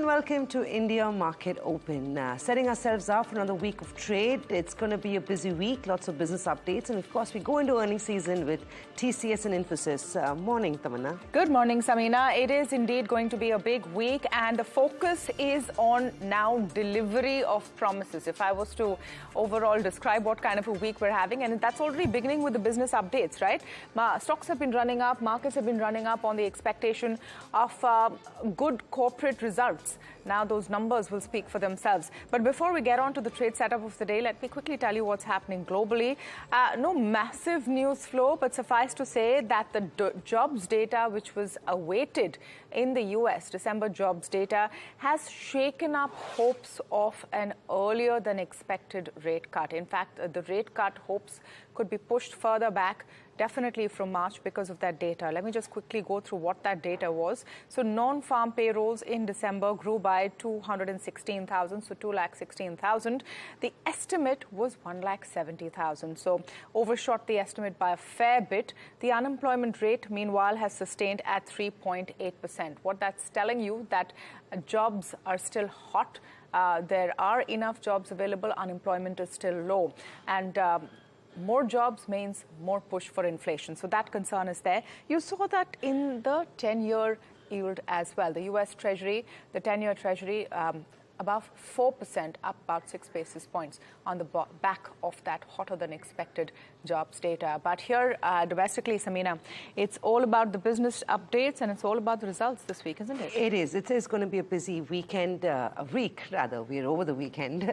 and welcome to India Market Open. Setting ourselves up for another week of trade. It's going to be a busy week, lots of business updates, and of course we go into earnings season with TCS and Infosys. Morning, Tamanna. Good morning, Samina. It is indeed going to be a big week, and the focus is on now delivery of promises. If I was to overall describe what kind of a week we're having, and that's already beginning with the business updates, right? Stocks have been running up, markets have been running up on the expectation of good corporate results. Now those numbers will speak for themselves. But before we get on to the trade setup of the day, let me quickly tell you what's happening globally. No massive news flow, but suffice to say that the jobs data, which was awaited in the US, December jobs data, has shaken up hopes of an earlier than expected rate cut. In fact, the rate cut hopes could be pushed further back, definitely from March because of that data. Let me just quickly go through what that data was. So non-farm payrolls in December grew by 216,000, so 216,000. The estimate was 170,000, so overshot the estimate by a fair bit. The unemployment rate, meanwhile, has sustained at 3.8%. What that's telling you that jobs are still hot. There are enough jobs available. Unemployment is still low. And more jobs means more push for inflation. So that concern is there. You saw that in the 10-year yield as well. The US Treasury, the 10-year Treasury, above 4%, up about 6 basis points on the back of that hotter than expected jobs data. But here, domestically, Samina, it's all about the business updates and it's all about the results this week, isn't it? It is. It is going to be a busy weekend, a week rather. We're over the weekend.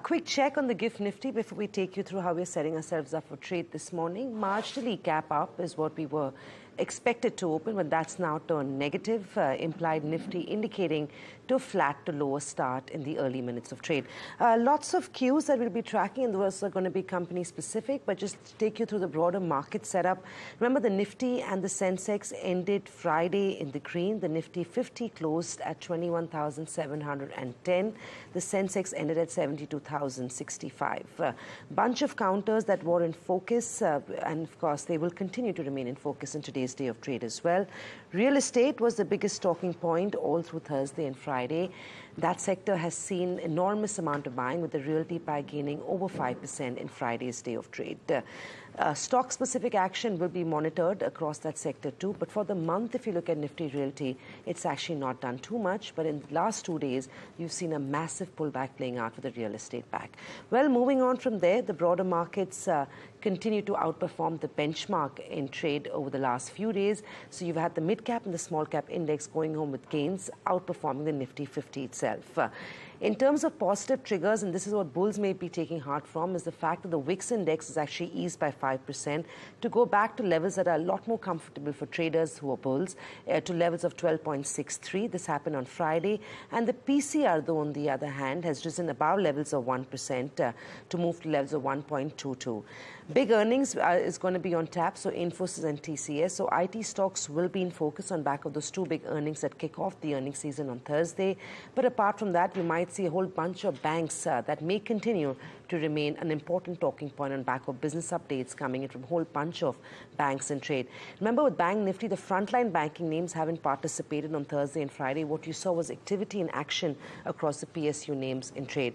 Quick check on the GIFT Nifty before we take you through how we're setting ourselves up for trade this morning. Marginally gap up is what we were expected to open, but that's now turned negative. Implied Nifty indicating to flat to lower start in the early minutes of trade. Lots of cues that we'll be tracking, and those are going to be company specific, but just to take you through the broader market setup. Remember, the Nifty and the Sensex ended Friday in the green. The Nifty 50 closed at 21,710. The Sensex ended at 72,065. Bunch of counters that were in focus, and of course they will continue to remain in focus in today's day of trade as well. Real estate was the biggest talking point all through Thursday and Friday. That sector has seen enormous amount of buying, with the realty pie gaining over 5% in Friday's day of trade. Stock-specific action will be monitored across that sector too. But for the month, if you look at Nifty Realty, it's actually not done too much. But in the last 2 days, you've seen a massive pullback playing out for the real estate pack. Well, moving on from there, the broader markets continue to outperform the benchmark in trade over the last few days. So you've had the mid-cap and the small-cap index going home with gains, outperforming the Nifty 50 itself. In terms of positive triggers, and this is what bulls may be taking heart from, is the fact that the VIX index is actually eased by 5% to go back to levels that are a lot more comfortable for traders who are bulls, to levels of 12.63. This happened on Friday. And the PCR, though, on the other hand, has risen above levels of 1% to move to levels of 1.22. Big earnings is going to be on tap, so Infosys and TCS. So IT stocks will be in focus on back of those two big earnings that kick off the earnings season on Thursday. But apart from that, we might see a whole bunch of banks that may continue to remain an important talking point on back of business updates coming in from a whole bunch of banks in trade. Remember, with Bank Nifty, the frontline banking names haven't participated on Thursday and Friday. What you saw was activity and action across the PSU names in trade.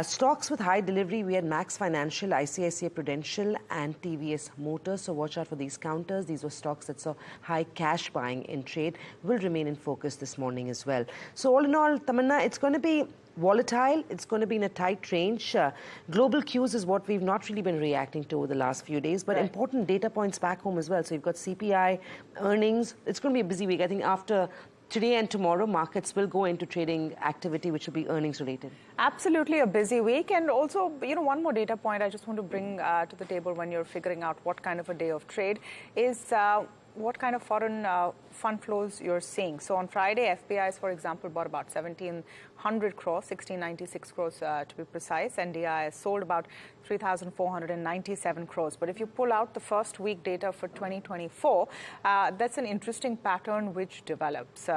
Stocks with high delivery, we had Max Financial, ICICI Prudential and TVS Motors. So watch out for these counters. These were stocks that saw high cash buying in trade, will remain in focus this morning as well. So all in all, Tamanna, it's going to be volatile. It's going to be in a tight range. Global cues is what we've not really been reacting to over the last few days, but important data points back home as well. So you've got CPI, earnings. It's going to be a busy week. I think after today and tomorrow, markets will go into trading activity, which will be earnings related. Absolutely a busy week. And also, one more data point I just want to bring to the table when you're figuring out what kind of a day of trade is what kind of foreign fund flows you're seeing. So on Friday, FPIs, for example, bought about 1,700 crores, 1,696 crores to be precise. NDI sold about 3,497 crores. But if you pull out the first week data for 2024, that's an interesting pattern which develops.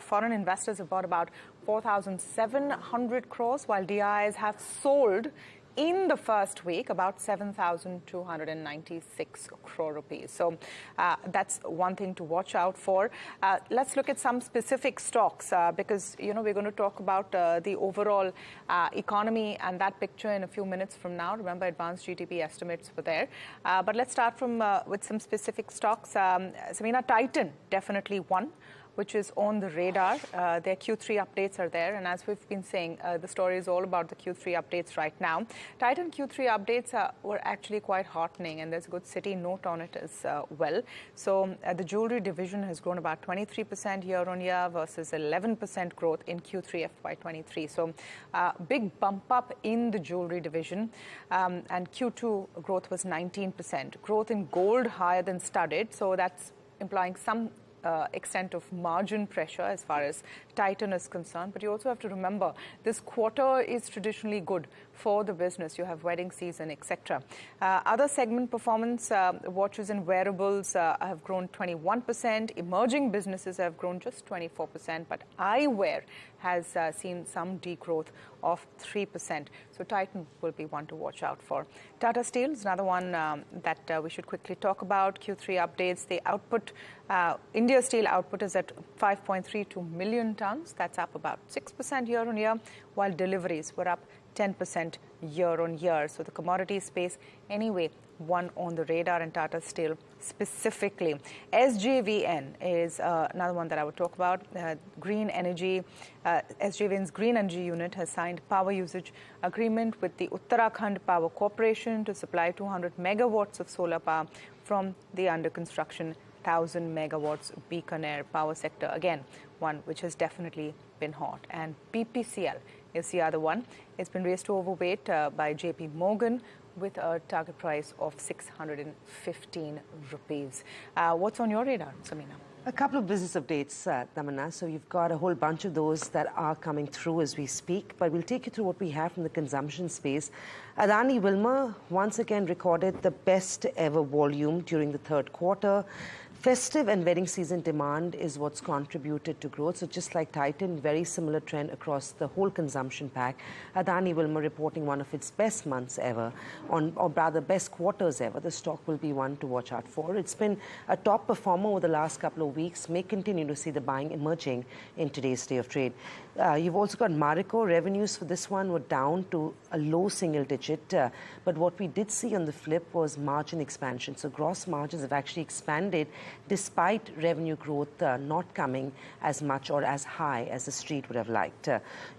Foreign investors have bought about 4,700 crores, while DIs have sold in the first week, about 7,296 crore rupees. So that's one thing to watch out for. Let's look at some specific stocks because, we're going to talk about the overall economy and that picture in a few minutes from now. Remember, advanced GDP estimates were there. But let's start with some specific stocks. Samina, Titan, definitely one, which is on the radar. Their Q3 updates are there. And as we've been saying, the story is all about the Q3 updates right now. Titan Q3 updates were actually quite heartening, and there's a good Citi note on it as well. So the jewelry division has grown about 23% year on year versus 11% growth in Q3 FY23. So big bump up in the jewelry division. And Q2 growth was 19%. Growth in gold higher than studded. So that's implying some extent of margin pressure as far as Titan is concerned. But you also have to remember, this quarter is traditionally good for the business. You have wedding season, etc. Other segment performance, watches and wearables have grown 21%. Emerging businesses have grown just 24%. But eyewear has seen some degrowth of 3%. So Titan will be one to watch out for. Tata Steel is another one that we should quickly talk about. Q3 updates, the output, India steel output is at 5.32 million tons. That's up about 6% year on year, while deliveries were up 10% year on year. So the commodity space, anyway, one on the radar, and Tata Steel specifically. SJVN is another one that I would talk about. Green energy, SJVN's green energy unit has signed power usage agreement with the Uttarakhand Power Corporation to supply 200 megawatts of solar power from the under construction 1,000 megawatts Bikaner power sector. Again, one which has definitely been hot. And BPCL is the other one. It's been raised to overweight by JP Morgan with a target price of 615 rupees. What's on your radar, Samina? A couple of business updates, Tamanna. So you've got a whole bunch of those that are coming through as we speak, but we'll take you through what we have from the consumption space. Adani Wilmar once again recorded the best ever volume during the third quarter. Festive and wedding season demand is what's contributed to growth. So just like Titan, very similar trend across the whole consumption pack. Adani Wilmar reporting one of its best months ever, or rather best quarters ever. The stock will be one to watch out for. It's been a top performer over the last couple of weeks. May continue to see the buying emerging in today's day of trade. You've also got Marico. Revenues for this one were down to a low single digit. But what we did see on the flip was margin expansion. So gross margins have actually expanded despite revenue growth not coming as much or as high as the street would have liked.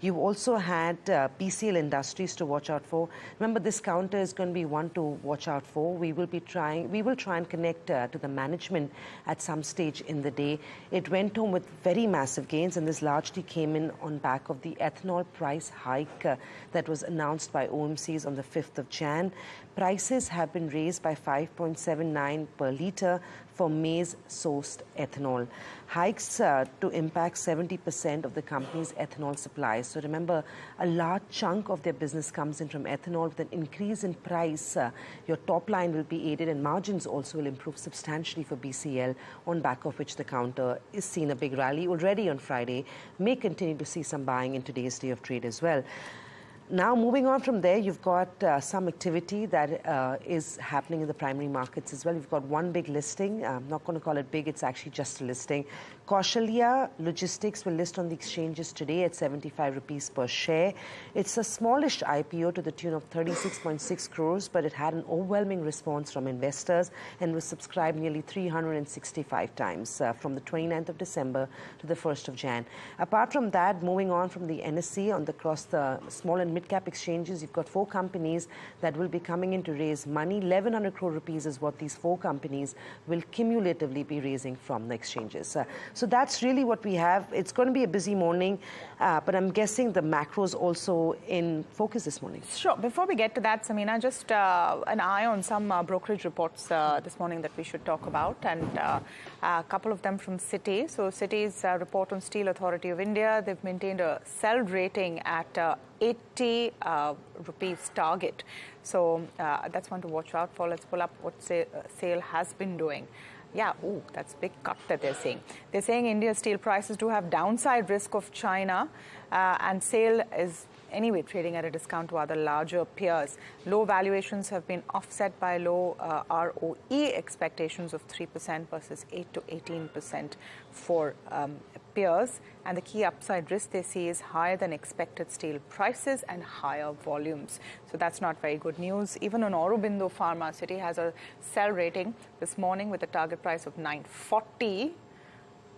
You've also had PCL Industries to watch out for. Remember, this counter is going to be one to watch out for. We will try and connect to the management at some stage in the day. It went home with very massive gains, and this largely came in on back of the ethanol price hike that was announced by OMCs on the 5th of Jan. Prices have been raised by 5.79 per litre for maize-sourced ethanol. Hikes to impact 70% of the company's ethanol supplies. So remember, a large chunk of their business comes in from ethanol. With an increase in price, your top line will be aided, and margins also will improve substantially for BCL, on back of which the counter is seen a big rally already on Friday. May continue to see some buying in today's day of trade as well. Now, moving on from there, you've got some activity that is happening in the primary markets as well. You've got one big listing. I'm not going to call it big. It's actually just a listing. Kaushalya Logistics will list on the exchanges today at 75 rupees per share. It's a smallish IPO to the tune of 36.6 crores, but it had an overwhelming response from investors and was subscribed nearly 365 times from the 29th of December to the 1st of Jan. Apart from that, moving on from the NSE across the small and mid-cap exchanges, you've got 4 companies that will be coming in to raise money. 1,100 crore rupees is what these 4 companies will cumulatively be raising from the exchanges. So that's really what we have. It's going to be a busy morning, but I'm guessing the macros also in focus this morning. Sure. Before we get to that, Samina, just an eye on some brokerage reports this morning that we should talk about, and a couple of them from Citi. So Citi's report on Steel Authority of India, they've maintained a sell rating at 80 rupees target. So that's one to watch out for. Let's pull up what SAIL has been doing. Yeah, that's a big cut that they're saying. They're saying India's steel prices do have downside risk of China, and SAIL is anyway trading at a discount to other larger peers. Low valuations have been offset by low ROE expectations of 3% versus 8 to 18% for peers. And the key upside risk they see is higher than expected steel prices and higher volumes. So that's not very good news. Even on Aurobindo Pharma, Citi has a sell rating this morning with a target price of 940.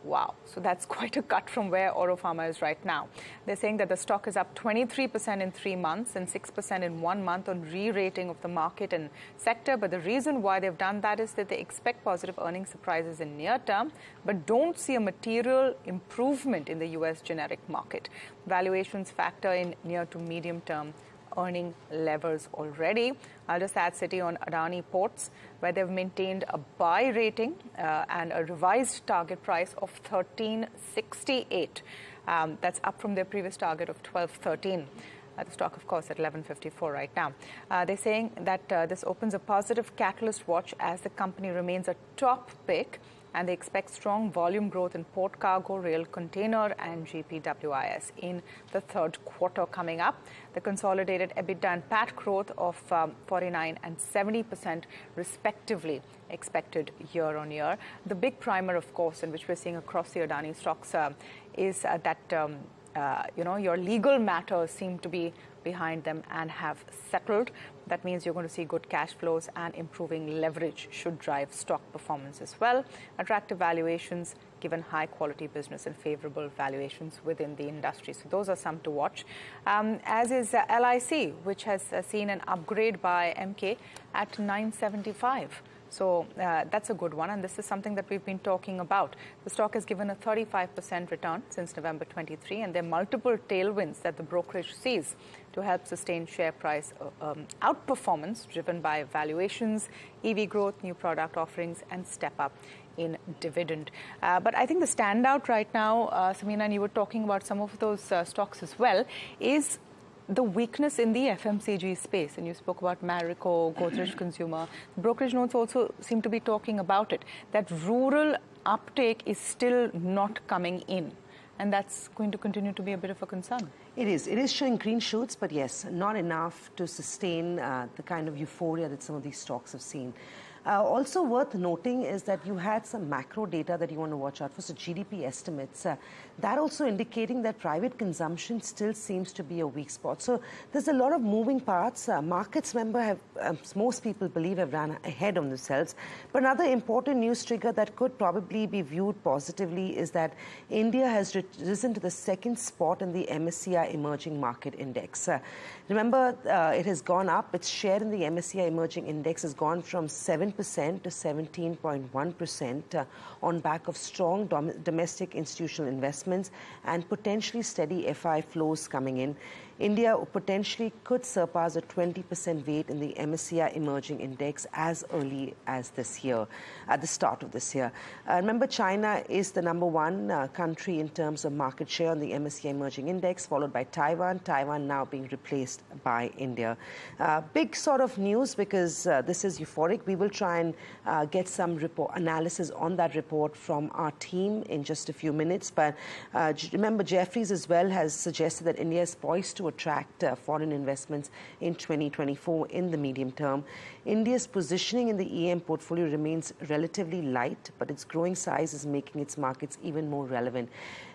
Wow. So that's quite a cut from where Oro Pharma is right now. They're saying that the stock is up 23% in 3 months and 6% in 1 month on re-rating of the market and sector. But the reason why they've done that is that they expect positive earnings surprises in near term, but don't see a material improvement in the US generic market. Valuations factor in near to medium term earning levels already. I'll just add Citi on Adani Ports, where they've maintained a buy rating and a revised target price of 1368. That's up from their previous target of 1213. The stock, of course, at 1154 right now. They're saying that this opens a positive catalyst watch as the company remains a top pick, and they expect strong volume growth in port cargo, rail container and GPWIS in the third quarter coming up. The consolidated EBITDA and PAT growth of 49 and 70% respectively expected year on year. The big primer, of course, and which we're seeing across the Adani stocks is that your legal matters seem to be behind them and have settled. That means you're going to see good cash flows and improving leverage should drive stock performance as well. Attractive valuations given high quality business and favorable valuations within the industry. So those are some to watch. As is LIC, which has seen an upgrade by MK at 975. So that's a good one, and this is something that we've been talking about. The stock has given a 35% return since November 23, and there are multiple tailwinds that the brokerage sees to help sustain share price outperformance driven by valuations, EV growth, new product offerings, and step up in dividend. But I think the standout right now, Samina, and you were talking about some of those stocks as well, is the weakness in the FMCG space. And you spoke about Marico, Godrej Consumer. Brokerage notes also seem to be talking about it, that rural uptake is still not coming in. And that's going to continue to be a bit of a concern. It is. It is showing green shoots, but yes, not enough to sustain the kind of euphoria that some of these stocks have seen. Also worth noting is that you had some macro data that you want to watch out for. So GDP estimates, that also indicating that private consumption still seems to be a weak spot. So there's a lot of moving parts. Markets, remember, most people believe have ran ahead of themselves. But another important news trigger that could probably be viewed positively is that India has risen to the second spot in the MSCI Emerging Market Index. Remember, it has gone up. Its share in the MSCI Emerging Index has gone from 7% to 17.1% on back of strong domestic institutional investments and potentially steady FI flows coming in. India potentially could surpass a 20% weight in the MSCI Emerging Index as early as this year, at the start of this year. Remember, China is the number one country in terms of market share on the MSCI Emerging Index, followed by Taiwan. Taiwan now being replaced by India. Big sort of news because this is euphoric. We will try and get some analysis on that report from our team in just a few minutes. But remember, Jeffries as well has suggested that India is poised to attract foreign investments in 2024 in the medium term. India's positioning in the EM portfolio remains relatively light, but its growing size is making its markets even more relevant.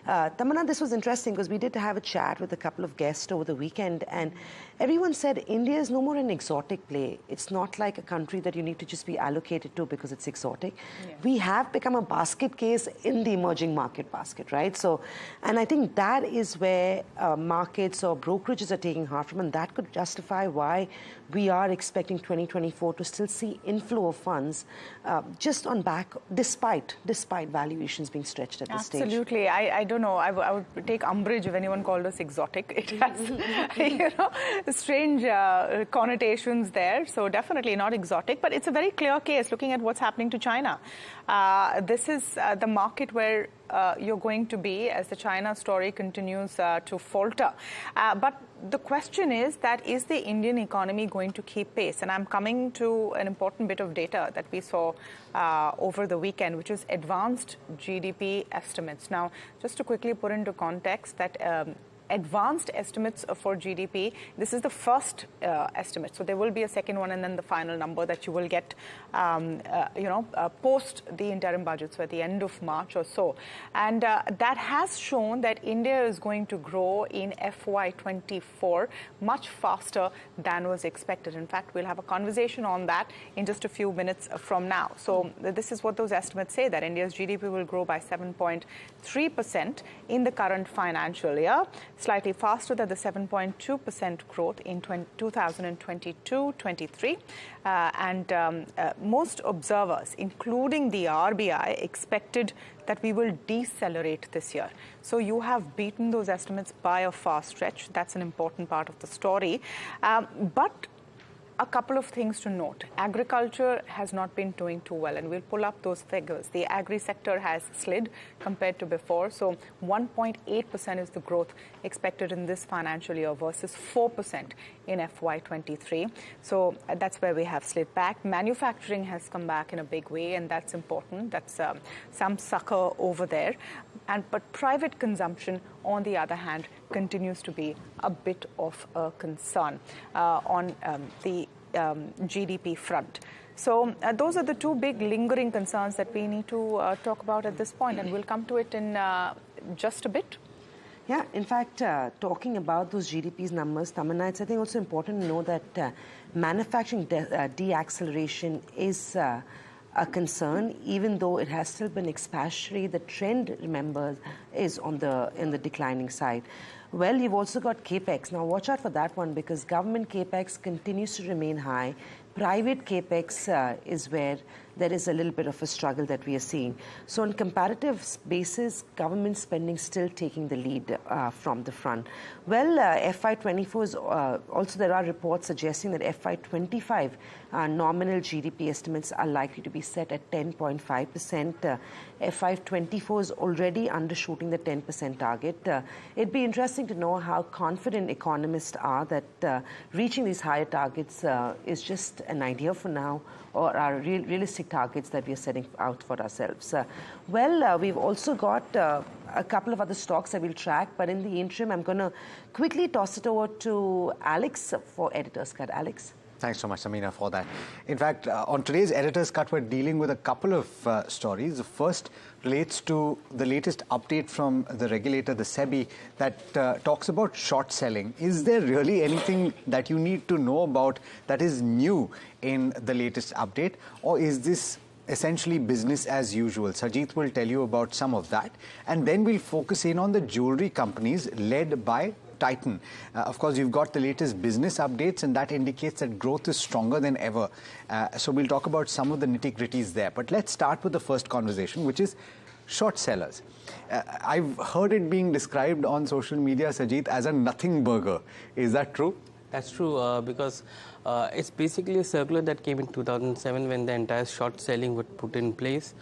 Tamanna, this was interesting because we did have a chat with a couple of guests over the weekend, and everyone said India is no more an exotic play. It's not like a country that you need to just be allocated to because it's exotic. Yeah. We have become a basket case in the emerging market basket, right? So, and I think that is where markets or brokerages are taking heart from, and that could justify why we are expecting 2024 to still see inflow of funds just on back, despite valuations being stretched at this stage. Absolutely. I don't know. I would take umbrage if anyone called us exotic. It has, strange connotations there. So definitely not exotic, but it's a very clear case looking at what's happening to China. This is the market where you're going to be as the China story continues to falter. But the question is the Indian economy going to keep pace? And I'm coming to an important bit of data that we saw over the weekend, which is advanced GDP estimates. Now, just to quickly put into context that advanced estimates for GDP. This is the first estimate, so there will be a second one and then the final number that you will get, post the interim budget, so at the end of March or so. And that has shown that India is going to grow in FY24 much faster than was expected. In fact, we'll have a conversation on that in just a few minutes from now. So this is what those estimates say, that India's GDP will grow by 7.3% in the current financial year, slightly faster than the 7.2% growth in 2022-23. Most observers, including the RBI, expected that we will decelerate this year. So you have beaten those estimates by a far stretch. That's an important part of the story. But a couple of things to note. Agriculture has not been doing too well, and we'll pull up those figures. The agri sector has slid compared to before. So 1.8% is the growth expected in this financial year versus 4% in FY23. So that's where we have slid back. Manufacturing has come back in a big way, and that's important. That's some sucker over there. But private consumption, on the other hand, continues to be a bit of a concern on the GDP front. So those are the two big lingering concerns that we need to talk about at this point, and we'll come to it in just a bit. Yeah, in fact, talking about those GDP's numbers, Tamanna, it's I think also important to know that manufacturing deacceleration is a concern, even though it has still been expansionary. The trend, remember, is in the declining side. Well, you've also got capex. Now, watch out for that one, because government capex continues to remain high. Private capex is where there is a little bit of a struggle that we are seeing. So on comparative basis, government spending still taking the lead from the front. Well, FY24 is also, there are reports suggesting that FY25 nominal GDP estimates are likely to be set at 10.5%. FY24 is already undershooting the 10% target. It'd be interesting to know how confident economists are that reaching these higher targets is just an idea for now, or are realistic targets that we are setting out for ourselves. We've also got a couple of other stocks that we'll track, but in the interim, I'm going to quickly toss it over to Alex for Editor's Cut. Alex? Thanks so much, Samina, for that. In fact, on today's Editor's Cut, we're dealing with a couple of stories. The first relates to the latest update from the regulator, the SEBI, that talks about short selling. Is there really anything that you need to know about that is new in the latest update, or is this essentially business as usual? Sajith will tell you about some of that. And then we'll focus in on the jewelry companies led by Titan. Of course, you've got the latest business updates, and that indicates that growth is stronger than ever. So we'll talk about some of the nitty-gritties there. But let's start with the first conversation, which is short sellers. I've heard it being described on social media, Sajith, as a nothing burger. Is that true? That's true, because it's basically a circular that came in 2007 when the entire short selling was put in place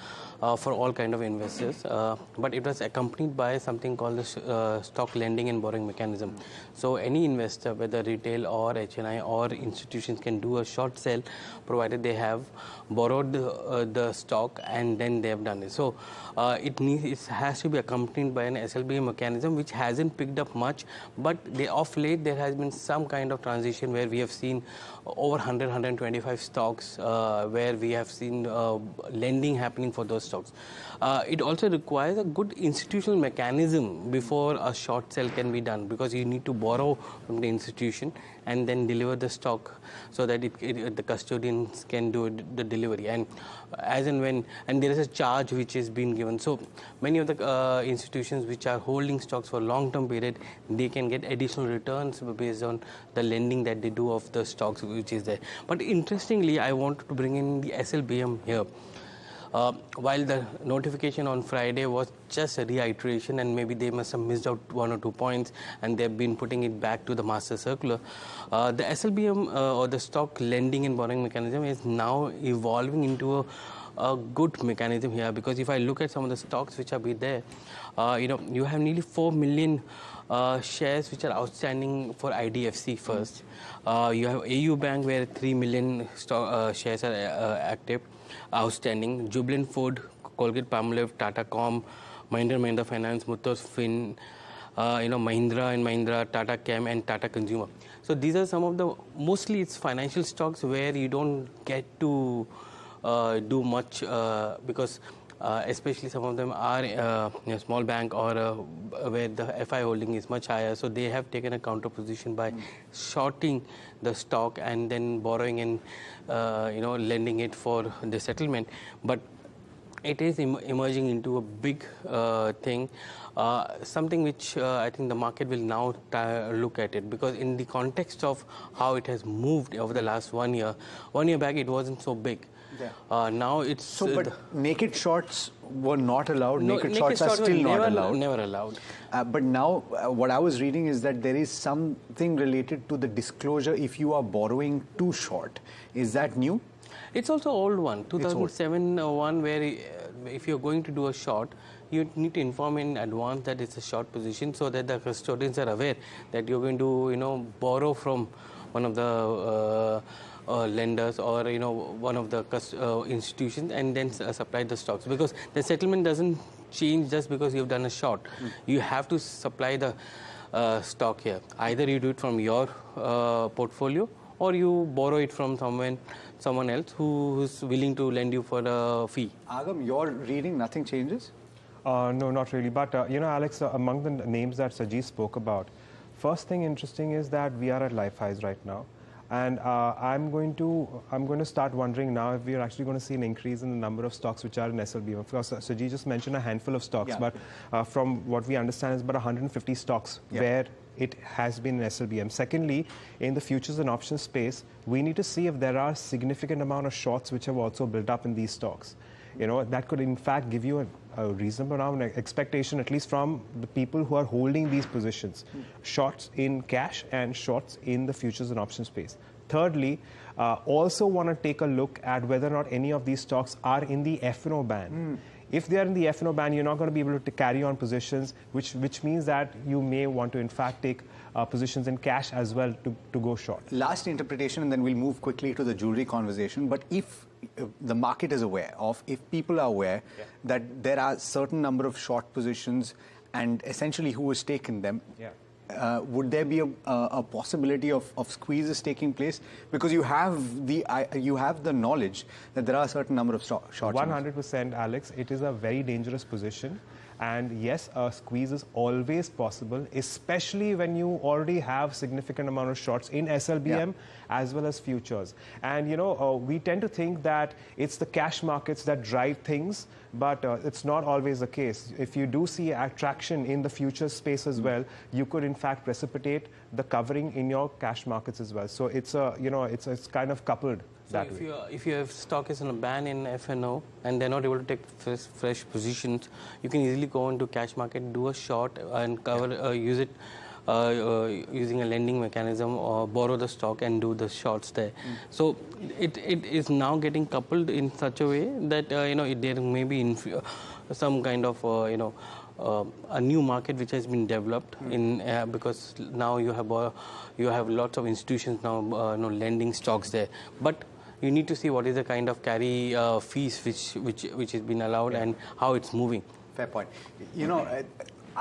for all kind of investors. But it was accompanied by something called the stock lending and borrowing mechanism. So any investor, whether retail or HNI or institutions, can do a short sell provided they have borrowed the stock and then they have done it. So it has to be accompanied by an SLB mechanism, which hasn't picked up much, but of late there has been some kind of transition where we have seen over 100, 125 stocks where we have seen lending happening for those stocks. It also requires a good institutional mechanism before a short sell can be done, because you need to borrow from the institution and then deliver the stock so that the custodians can do the delivery. And as and when, and there is a charge which is being given. So many of the institutions which are holding stocks for long-term period, they can get additional returns based on the lending that they do of the stocks which is there. But interestingly, I wanted to bring in the SLBM here. While the notification on Friday was just a reiteration, and maybe they must have missed out 1 or 2 points, and they've been putting it back to the master circular. The SLBM or the stock lending and borrowing mechanism is now evolving into a good mechanism here, because if I look at some of the stocks which are there, you have nearly 4 million shares which are outstanding for IDFC first. You have AU Bank where 3 million shares are active. Outstanding. Jubilant Food, Colgate Palmolive, Tata Com, Mahindra Finance, Muthoot Fin, Mahindra and Mahindra, Tata Chem and Tata Consumer. So these are some of the, mostly it's financial stocks where you don't get to do much because especially some of them are a small bank or where the FI holding is much higher. So they have taken a counter position by shorting the stock and then borrowing and lending it for the settlement. But it is emerging into a big thing, something which I think the market will now look at it, because in the context of how it has moved over the last 1 year, 1 year back it wasn't so big. Yeah. Now it's... So, but naked shorts were not allowed? No, naked shorts are still not allowed? Never allowed. But now, what I was reading is that there is something related to the disclosure if you are borrowing too short. Is that new? It's also old one, 2007 one, where if you're going to do a short, you need to inform in advance that it's a short position so that the custodians are aware that you're going to, borrow from one of the lenders or, one of the institutions and then supply the stocks. Because the settlement doesn't change just because you've done a short. You have to supply the stock here. Either you do it from your portfolio or you borrow it from someone else who's willing to lend you for a fee. Agam, your reading, nothing changes? No, not really. But, Alex, among the names that Sajid spoke about, first thing interesting is that we are at life highs right now. And I'm going to start wondering now if we're actually going to see an increase in the number of stocks which are in SLBM. Of course, Sajid just mentioned a handful of stocks, but from what we understand is about 150 stocks where it has been in SLBM. Secondly, in the futures and options space, we need to see if there are significant amount of shorts which have also built up in these stocks. That could in fact give you a reasonable amount of expectation, at least from the people who are holding these positions. Shorts in cash and shorts in the futures and options space. Thirdly, also want to take a look at whether or not any of these stocks are in the F&O ban. If they are in the F&O ban, you're not going to be able to carry on positions, which means that you may want to, in fact, take positions in cash as well to go short. Last interpretation, and then we'll move quickly to the jewelry conversation. But if the market is aware of, if people are aware that there are certain number of short positions and essentially who has taken them, would there be a possibility of squeezes taking place? Because you have the knowledge that there are a certain number of shorts. 100%, Alex. It is a very dangerous position. And yes, a squeeze is always possible, especially when you already have significant amount of shorts in SLBM as well as futures. And, we tend to think that it's the cash markets that drive things, but it's not always the case. If you do see attraction in the futures space as well, you could in fact precipitate the covering in your cash markets as well. So it's it's kind of coupled. So if you have stock is on a ban in F&O and they're not able to take fresh positions, you can easily go into cash market, do a short and cover, use it using a lending mechanism or borrow the stock and do the shorts there. So it is now getting coupled in such a way that there may be some kind of a new market which has been developed in because now you have lots of institutions now lending stocks there, but you need to see what is the kind of carry fees which has been allowed and how it's moving. Fair point.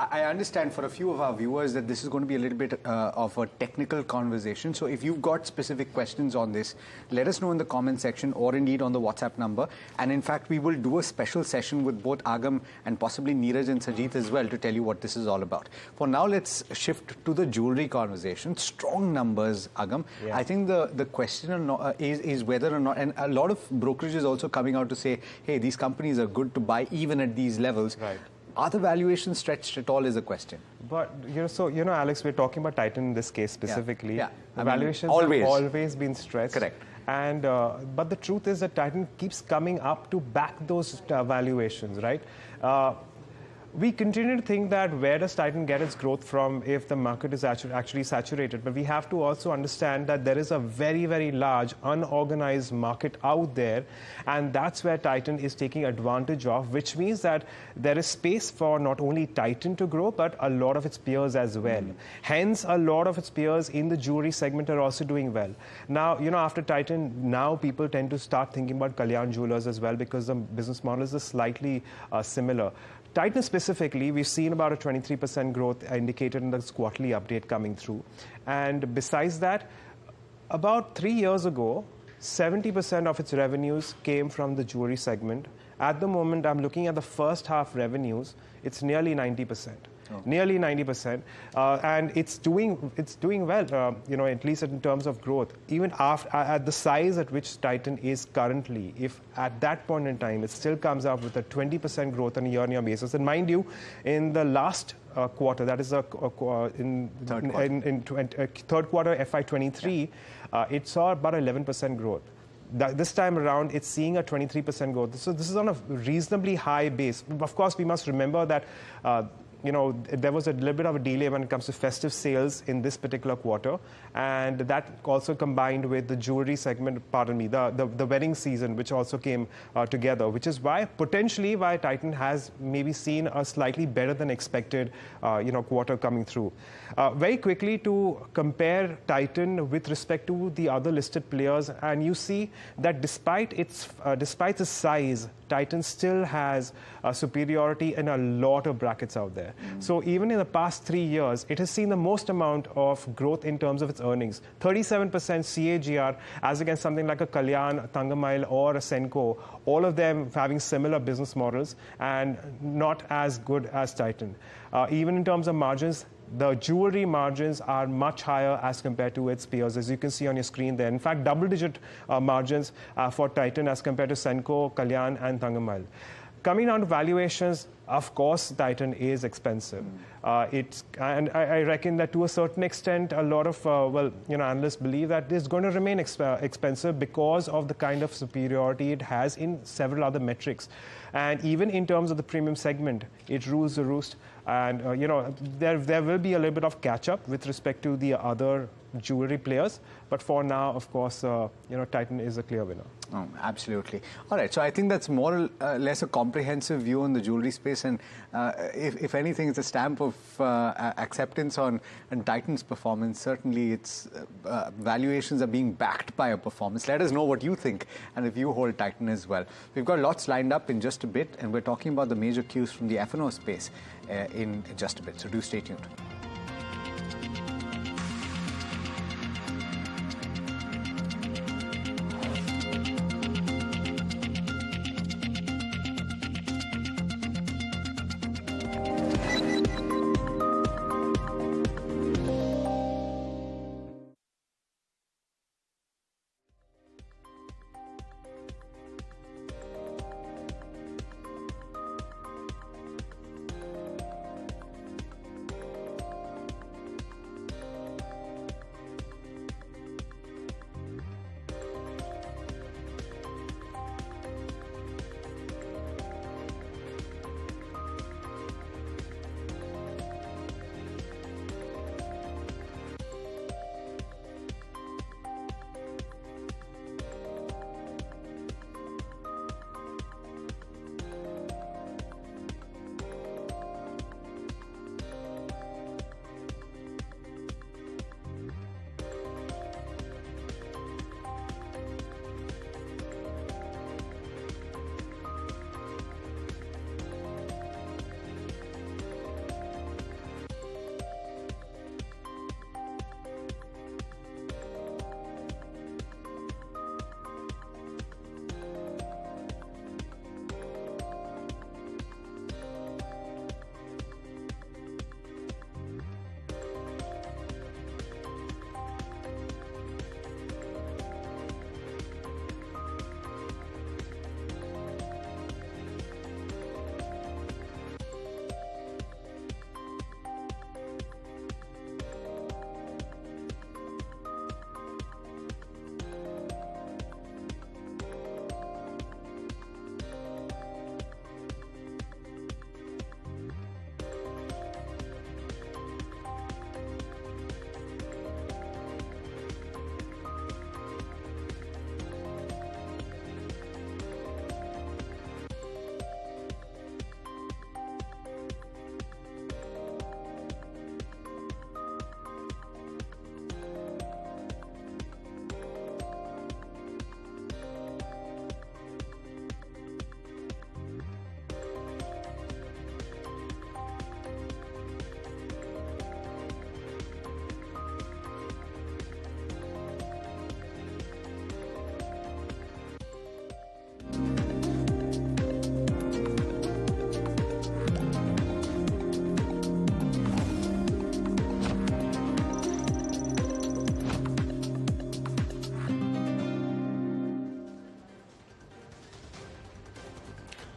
I understand for a few of our viewers that this is going to be a little bit of a technical conversation. So if you've got specific questions on this, let us know in the comment section or indeed on the WhatsApp number. And in fact, we will do a special session with both Agam and possibly Neeraj and Sajid as well to tell you what this is all about. For now, let's shift to the jewelry conversation. Strong numbers, Agam. Yeah. I think the question is whether or not, and a lot of brokerages also coming out to say, hey, these companies are good to buy even at these levels. Right. Are the valuations stretched at all is a question. But, Alex, we're talking about Titan in this case specifically. Yeah. The valuations have always been stretched. Correct. And, but the truth is that Titan keeps coming up to back those valuations, right? We continue to think that where does Titan get its growth from if the market is actually saturated? But we have to also understand that there is a very, very large unorganized market out there, and that's where Titan is taking advantage of, which means that there is space for not only Titan to grow, but a lot of its peers as well. Hence, a lot of its peers in the jewelry segment are also doing well. Now, after Titan, now people tend to start thinking about Kalyan Jewelers as well because the business model is slightly similar. Titan specifically, we've seen about a 23% growth indicated in this quarterly update coming through. And besides that, about 3 years ago, 70% of its revenues came from the jewelry segment. At the moment, I'm looking at the first half revenues, it's nearly 90%. Nearly 90%, and it's doing well, at least in terms of growth. Even at the size at which Titan is currently, if at that point in time it still comes up with a 20% growth on a year-on-year basis, and mind you, in the last quarter, that is in third quarter FY23, it saw about 11% growth. This time around, it's seeing a 23% growth. So this is on a reasonably high base. Of course, we must remember that there was a little bit of a delay when it comes to festive sales in this particular quarter, and that also combined with the jewelry segment, the wedding season, which also came together, which is potentially why Titan has maybe seen a slightly better than expected, quarter coming through. Very quickly to compare Titan with respect to the other listed players, and you see that despite its size, Titan still has superiority in a lot of brackets out there. So even in the past 3 years, it has seen the most amount of growth in terms of its earnings. 37% CAGR as against something like a Kalyan, Thangamile or a Senco, all of them having similar business models and not as good as Titan. Even in terms of margins, the jewelry margins are much higher as compared to its peers, as you can see on your screen there. In fact, double-digit margins for Titan as compared to Senco, Kalyan and Thangamile. Coming down to valuations, of course, Titan is expensive. And I reckon that to a certain extent, a lot of analysts believe that it's going to remain expensive because of the kind of superiority it has in several other metrics. And even in terms of the premium segment, it rules the roost. And there will be a little bit of catch-up with respect to the other jewelry players. But for now, of course, Titan is a clear winner. Oh, absolutely. All right. So I think that's more or less a comprehensive view on the jewelry space. And if anything, it's a stamp of acceptance on Titan's performance. Certainly, its valuations are being backed by a performance. Let us know what you think and if you hold Titan as well. We've got lots lined up in just a bit, and we're talking about the major cues from the F&O space in just a bit. So do stay tuned.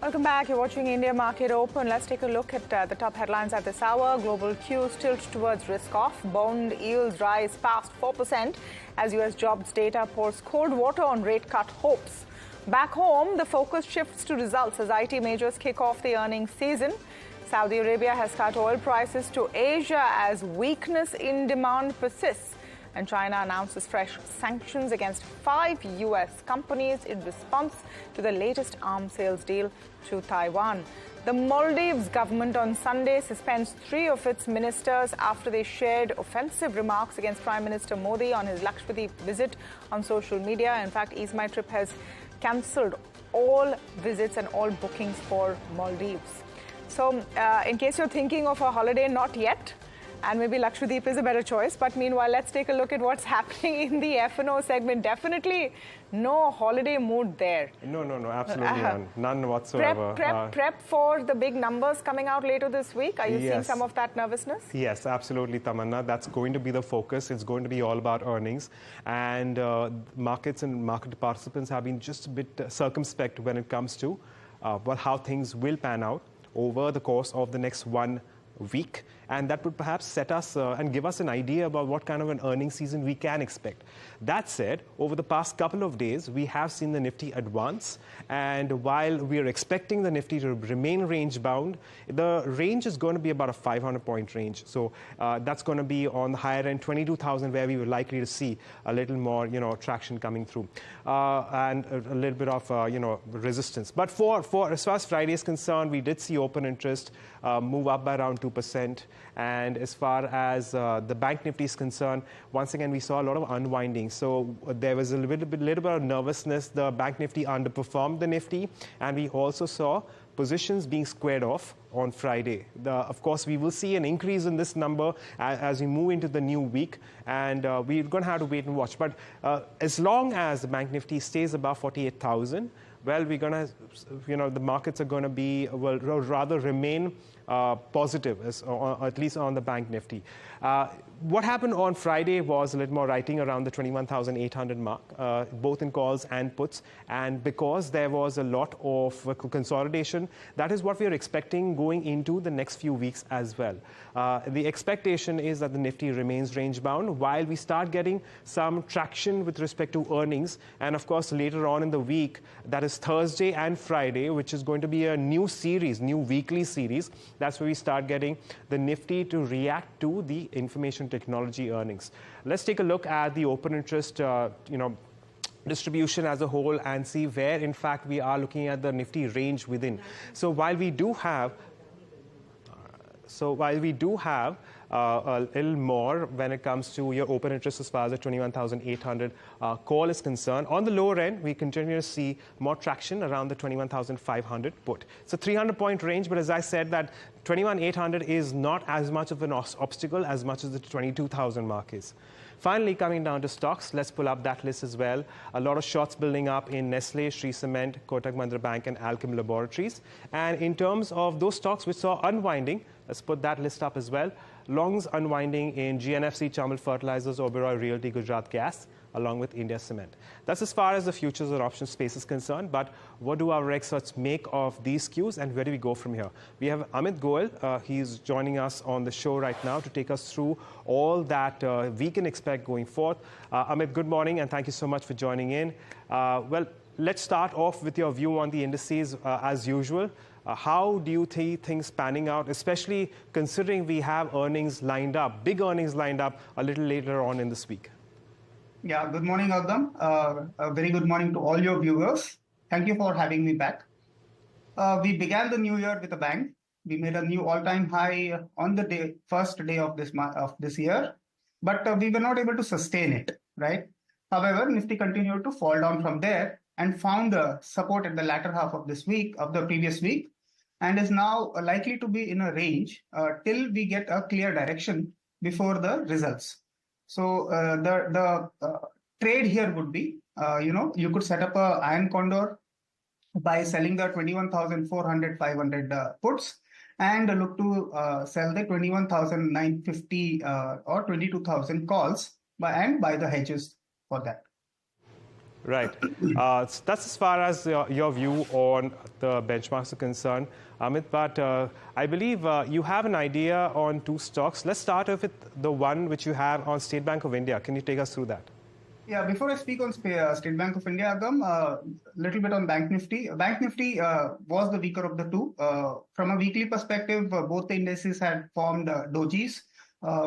Welcome back. You're watching India Market Open. Let's take a look at the top headlines at this hour. Global cues tilt towards risk-off. Bond yields rise past 4% as U.S. jobs data pours cold water on rate cut hopes. Back home, the focus shifts to results as IT majors kick off the earnings season. Saudi Arabia has cut oil prices to Asia as weakness in demand persists. And China announces fresh sanctions against 5 U.S. companies in response to the latest arms sales deal to Taiwan. The Maldives government on Sunday suspends 3 of its ministers after they shared offensive remarks against Prime Minister Modi on his Lakshadweep visit on social media. In fact, Ease My Trip has cancelled all visits and all bookings for Maldives. So, in case you're thinking of a holiday, not yet. And maybe Lakshadweep is a better choice. But meanwhile, let's take a look at what's happening in the F&O segment. Definitely no holiday mood there. No, absolutely none whatsoever. Prep for the big numbers coming out later this week. Are you seeing some of that nervousness? Yes, absolutely, Tamanna. That's going to be the focus. It's going to be all about earnings. And markets and market participants have been just a bit circumspect when it comes to how things will pan out over the course of the next 1 week, and that would perhaps set us and give us an idea about what kind of an earnings season we can expect. That said, over the past couple of days, we have seen the Nifty advance, and while we are expecting the Nifty to remain range-bound, the range is going to be about a 500-point range. So that's going to be on the higher end, 22,000, where we were likely to see a little more, traction coming through, and a little bit of, resistance. But for as far as Friday is concerned, we did see open interest move up by around 2%. And as far as the Bank Nifty is concerned, once again, we saw a lot of unwinding. So there was a little bit of nervousness. The Bank Nifty underperformed the Nifty, and we also saw positions being squared off on Friday. Of course, we will see an increase in this number as we move into the new week, and we're going to have to wait and watch. But as long as the Bank Nifty stays above 48,000, well, we're going to, the markets are going to be, rather remain positive, at least on the Bank Nifty. What happened on Friday was a little more writing around the 21,800 mark, both in calls and puts. And because there was a lot of consolidation, that is what we are expecting going into the next few weeks as well. The expectation is that the Nifty remains range-bound while we start getting some traction with respect to earnings. And of course, later on in the week, that is Thursday and Friday, which is going to be a new weekly series. That's where we start getting the Nifty to react to the information technology earnings. Let's take a look at the open interest, distribution as a whole and see where, in fact, we are looking at the Nifty range within. So while we do have a little more when it comes to your open interest as far as the 21,800 call is concerned. On the lower end, we continue to see more traction around the 21,500 put. It's a 300-point range, but as I said, that 21,800 is not as much of an obstacle as much as the 22,000 mark is. Finally, coming down to stocks, let's pull up that list as well. A lot of shorts building up in Nestle, Shree Cement, Kotak Mahindra Bank, and Alchem Laboratories. And in terms of those stocks which saw unwinding, let's put that list up as well. Longs unwinding in GNFC, Chamal Fertilizers, Oberoi Realty, Gujarat Gas, along with India Cement. That's as far as the futures and options space is concerned. But what do our experts make of these cues, and where do we go from here? We have Amit Goel. He's joining us on the show right now to take us through all that we can expect going forth. Amit, good morning, and thank you so much for joining in. Well, let's start off with your view on the indices as usual. How do you see things panning out, especially considering we have earnings lined up, big earnings lined up a little later on in this week? Yeah, good morning, Agam. A very good morning to all your viewers. Thank you for having me back. We began the new year with a bang. We made a new all-time high on the first day of this year, but we were not able to sustain it, right? However, Nifty continued to fall down from there and found support at the latter half of this week, of the previous week, and is now likely to be in a range till we get a clear direction before the results. So the trade here would be, you could set up a iron condor by selling the 21,400, 500 puts and look to sell the 21,950 or 22,000 calls and buy the hedges for that. Right. So that's as far as your view on the benchmarks are concerned, Amit. But I believe you have an idea on two stocks. Let's start off with the one which you have on State Bank of India. Can you take us through that? Yeah, before I speak on State Bank of India, Agam, little bit on Bank Nifty. Bank Nifty was the weaker of the two. From a weekly perspective, both the indices had formed dojis,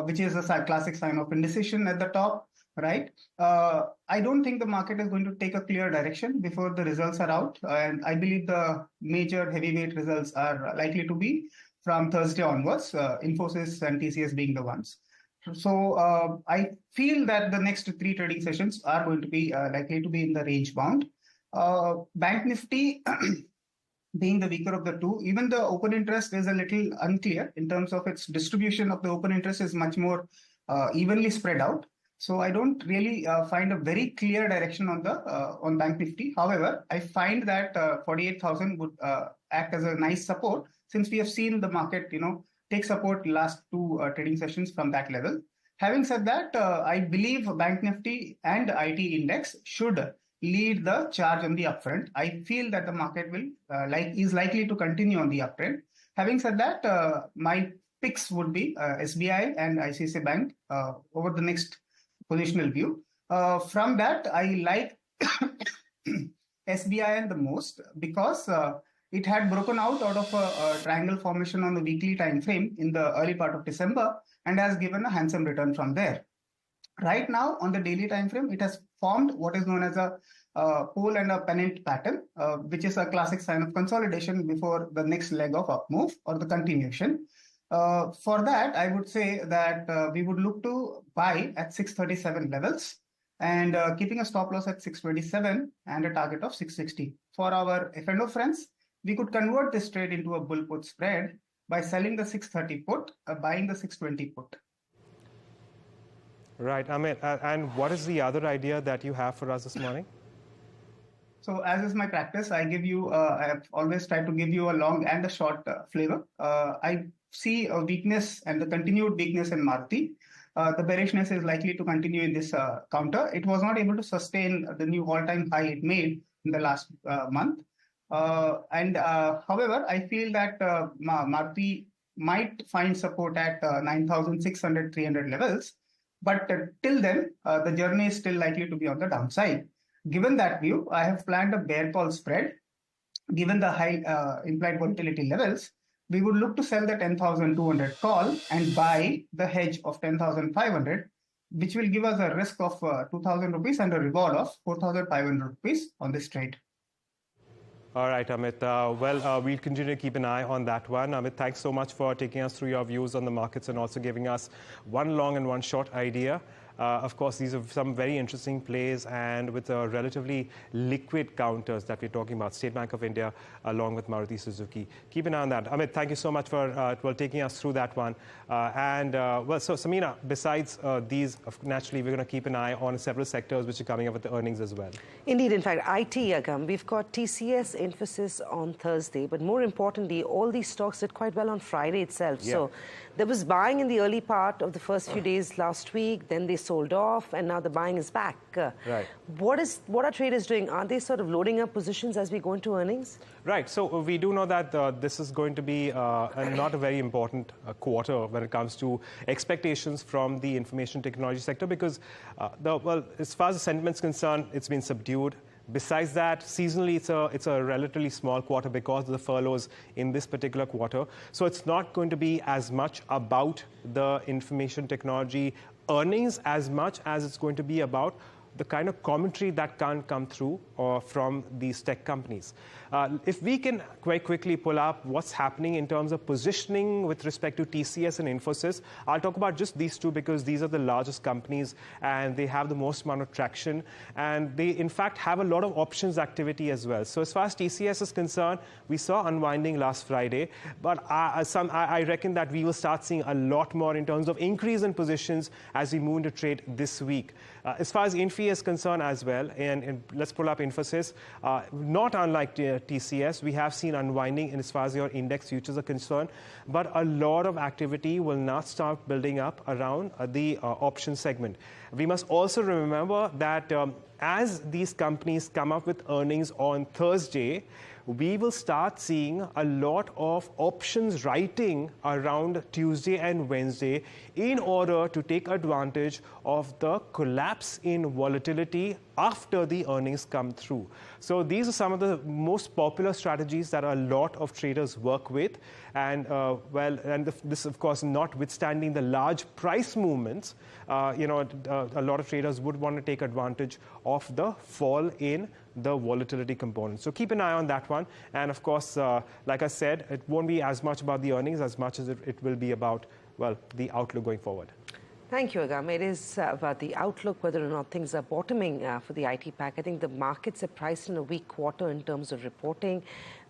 which is a classic sign of indecision at the top, right? I don't think the market is going to take a clear direction before the results are out. And I believe the major heavyweight results are likely to be from Thursday onwards, Infosys and TCS being the ones. So I feel that the next three trading sessions are going to be likely to be in the range bound. Bank Nifty being the weaker of the two, even the open interest is a little unclear in terms of its distribution of the open interest is much more evenly spread out. So I don't really find a very clear direction on the on Bank Nifty. However, I find that 48,000 would act as a nice support since we have seen the market, take support last two trading sessions from that level. Having said that, I believe Bank Nifty and IT index should lead the charge on the upfront. I feel that the market will is likely to continue on the uptrend. Having said that, my picks would be SBI and ICICI Bank over the next positional view. From that, I like SBI the most because it had broken out of a triangle formation on the weekly time frame in the early part of December and has given a handsome return from there. Right now, on the daily time frame, it has formed what is known as a pole and a pennant pattern, which is a classic sign of consolidation before the next leg of up move or the continuation. For that, I would say that we would look to buy at 637 levels and keeping a stop loss at 627 and a target of 660. For our F&O friends, we could convert this trade into a bull put spread by selling the 630 put, buying the 620 put. Right, Amit. And what is the other idea that you have for us this morning? So as is my practice, I have always tried to give you a long and a short flavor. I see a weakness and the continued weakness in Maruti. The bearishness is likely to continue in this counter. It was not able to sustain the new all-time high it made in the last month. However, I feel that Maruti might find support at 9,600, 300 levels. But till then, the journey is still likely to be on the downside. Given that view, I have planned a bear call spread. Given the high implied volatility levels, we would look to sell the 10,200 call and buy the hedge of 10,500, which will give us a risk of 2,000 rupees and a reward of 4,500 rupees on this trade. All right, Amit. We'll continue to keep an eye on that one. Amit, thanks so much for taking us through your views on the markets and also giving us one long and one short idea. Of course, these are some very interesting plays and with relatively liquid counters that we're talking about, State Bank of India along with Maruti Suzuki. Keep an eye on that. Amit, thank you so much for taking us through that one. So Samina, besides these, naturally, we're going to keep an eye on several sectors which are coming up with the earnings as well. Indeed, in fact, IT, Agam, we've got TCS, Infosys on Thursday, but more importantly, all these stocks did quite well on Friday itself. Yeah. So there was buying in the early part of the first few days last week, then they sold off, and now the buying is back. Right. What are traders doing? Are they sort of loading up positions as we go into earnings? Right. So we do know that this is going to be not a very important quarter when it comes to expectations from the information technology sector because, as far as the sentiment is concerned, it's been subdued. Besides that, seasonally, it's a relatively small quarter because of the furloughs in this particular quarter. So it's not going to be as much about the information technology earnings as much as it's going to be about the kind of commentary that can come through from these tech companies. If we can quite quickly pull up what's happening in terms of positioning with respect to TCS and Infosys, I'll talk about just these two because these are the largest companies and they have the most amount of traction and they in fact have a lot of options activity as well. So as far as TCS is concerned, we saw unwinding last Friday, but I reckon that we will start seeing a lot more in terms of increase in positions as we move into trade this week. As far as Infy Nifty is concerned as well, and let's pull up Infosys. Not unlike TCS, we have seen unwinding as far as your index futures are concerned, but a lot of activity will now start building up around the option segment. We must also remember that as these companies come up with earnings on Thursday, we will start seeing a lot of options writing around Tuesday and Wednesday in order to take advantage of the collapse in volatility after the earnings come through. So these are some of the most popular strategies that a lot of traders work with. And this, of course, notwithstanding the large price movements, a lot of traders would want to take advantage of the fall in the volatility component. So keep an eye on that one. And of course, like I said, it won't be as much about the earnings as much as it will be about, well, the outlook going forward. Thank you, Agam. It is about the outlook, whether or not things are bottoming for the IT pack. I think the markets are priced in a weak quarter in terms of reporting.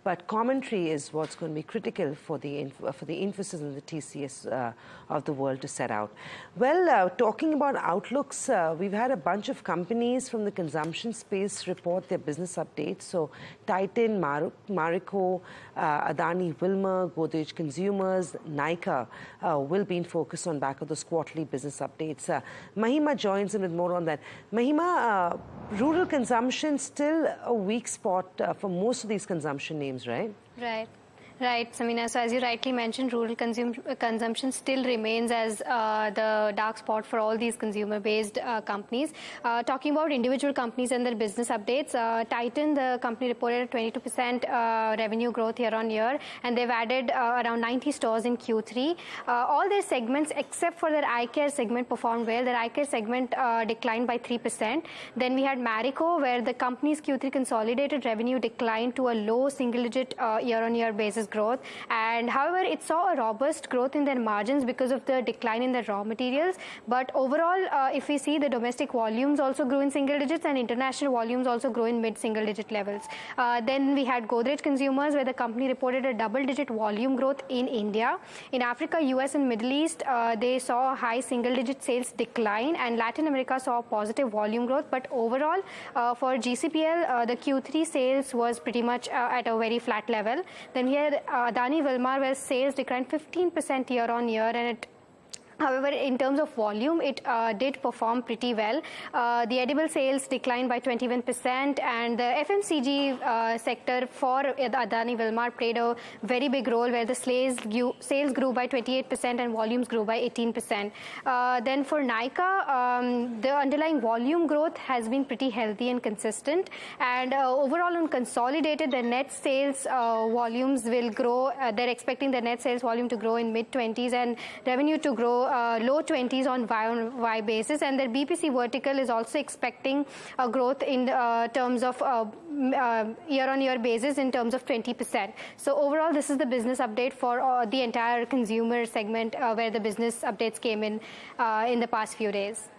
But commentary is what's going to be critical for the Infosys and the TCS of the world to set out. Well, talking about outlooks, we've had a bunch of companies from the consumption space report their business updates. So Titan, Marico, Adani Wilmar, Godrej Consumers, Nykaa will be in focus on back of those quarterly business updates. Mahima joins in with more on that. Mahima, rural consumption still a weak spot for most of these consumption names, right? Right, Samina. So as you rightly mentioned, rural consumption still remains as the dark spot for all these consumer-based companies. Talking about individual companies and their business updates, Titan, the company reported a 22% revenue growth year-on-year, and they've added around 90 stores in Q3. All their segments, except for their eye care segment, performed well. Their eye care segment declined by 3%. Then we had Marico, where the company's Q3 consolidated revenue declined to a low single-digit year-on-year basis growth, and however it saw a robust growth in their margins because of the decline in the raw materials. But overall, if we see, the domestic volumes also grew in single digits and international volumes also grew in mid-single digit levels. Then we had Godrej Consumers, where the company reported a double-digit volume growth in India. In Africa, US and Middle East, they saw a high single-digit sales decline, and Latin America saw a positive volume growth. But overall, for GCPL, the Q3 sales was pretty much at a very flat level. Then we had Adani Wilmar, where sales declined 15% year-on-year, and however, in terms of volume, it did perform pretty well. The edible sales declined by 21%, and the FMCG sector for Adani Wilmar played a very big role, where the sales grew by 28% and volumes grew by 18%. Then for Nykaa, the underlying volume growth has been pretty healthy and consistent, and overall on consolidated, the net sales volumes will grow. They're expecting the net sales volume to grow in mid-20s and revenue to grow low 20s on Y-on-Y basis, and their BPC vertical is also expecting a growth in terms of year-on-year basis in terms of 20%. So overall, this is the business update for the entire consumer segment, where the business updates came in the past few days.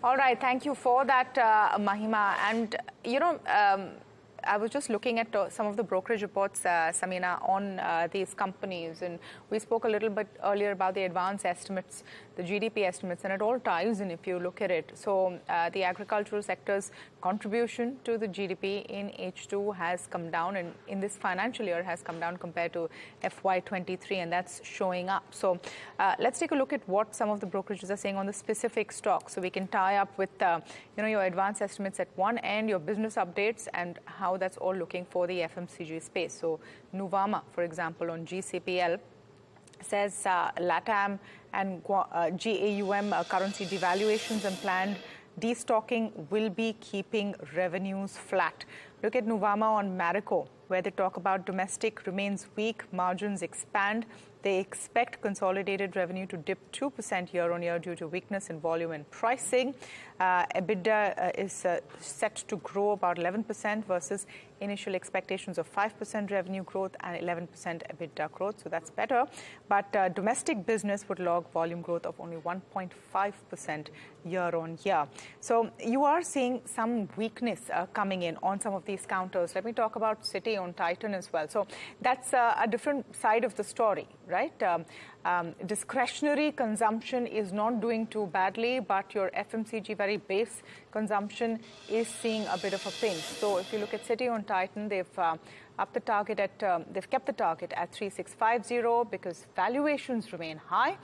All right, thank you for that, Mahima. And I was just looking at some of the brokerage reports, Samina, on these companies, and we spoke a little bit earlier about the advance estimates, the GDP estimates, and it all ties in if you look at it. So the agricultural sector's contribution to the GDP in H2 has come down, and in this financial year has come down compared to FY23, and that's showing up. So let's take a look at what some of the brokerages are saying on the specific stocks, so we can tie up with your advance estimates at one end, your business updates, and how that's all looking for the FMCG space. So Nuvama, for example, on GCPL, says LATAM and GAUM currency devaluations and planned destocking will be keeping revenues flat. Look at Nuvama on Marico, where they talk about domestic remains weak, margins expand. They expect consolidated revenue to dip 2% year-on-year due to weakness in volume and pricing. EBITDA is set to grow about 11% versus initial expectations of 5% revenue growth and 11% EBITDA growth, so that's better. But domestic business would log volume growth of only 1.5% year-on-year. So you are seeing some weakness coming in on some of these counters. Let me talk about Citi on Titan as well. So that's a different side of the story, right? Discretionary consumption is not doing too badly, but your FMCG very base consumption is seeing a bit of a pinch. So if you look at City on Titan, they've upped the target at they've kept the target at 3650 because valuations remain high.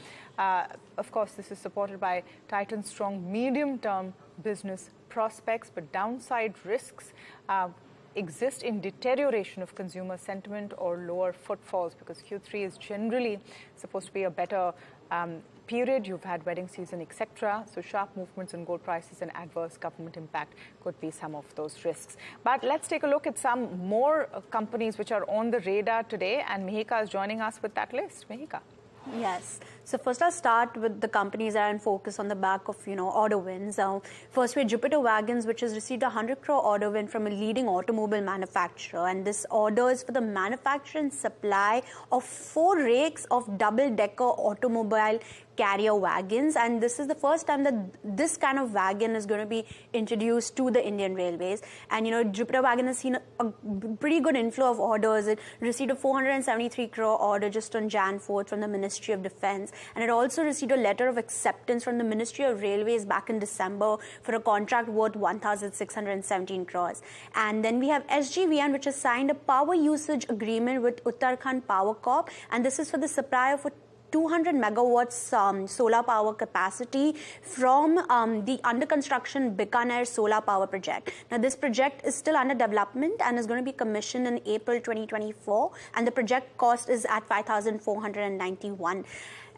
Of course, this is supported by Titan's strong medium-term business prospects, but downside risks exist in deterioration of consumer sentiment or lower footfalls, because Q3 is generally supposed to be a better period. You've had wedding season, etc. So sharp movements in gold prices and adverse government impact could be some of those risks. But let's take a look at some more companies which are on the radar today, and Mihika is joining us with that list. Mihika. Yes. So first I'll start with the companies that are in focus on the back of, order wins. First we have Jupiter Wagons, which has received a 100 crore order win from a leading automobile manufacturer. And this order is for the manufacture and supply of 4 rakes of double-decker automobile carrier wagons, and this is the first time that this kind of wagon is going to be introduced to the Indian Railways. And Jupiter Wagon has seen a pretty good inflow of orders. It received a 473 crore order just on Jan 4th from the Ministry of Defence, and it also received a letter of acceptance from the Ministry of Railways back in December for a contract worth 1,617 crores. And then we have SGVN, which has signed a power usage agreement with Uttarakhand Power Corp, and this is for the supply of 200 megawatts solar power capacity from the under construction Bikaner solar power project. Now this project is still under development and is going to be commissioned in April 2024, and the project cost is at 5,491.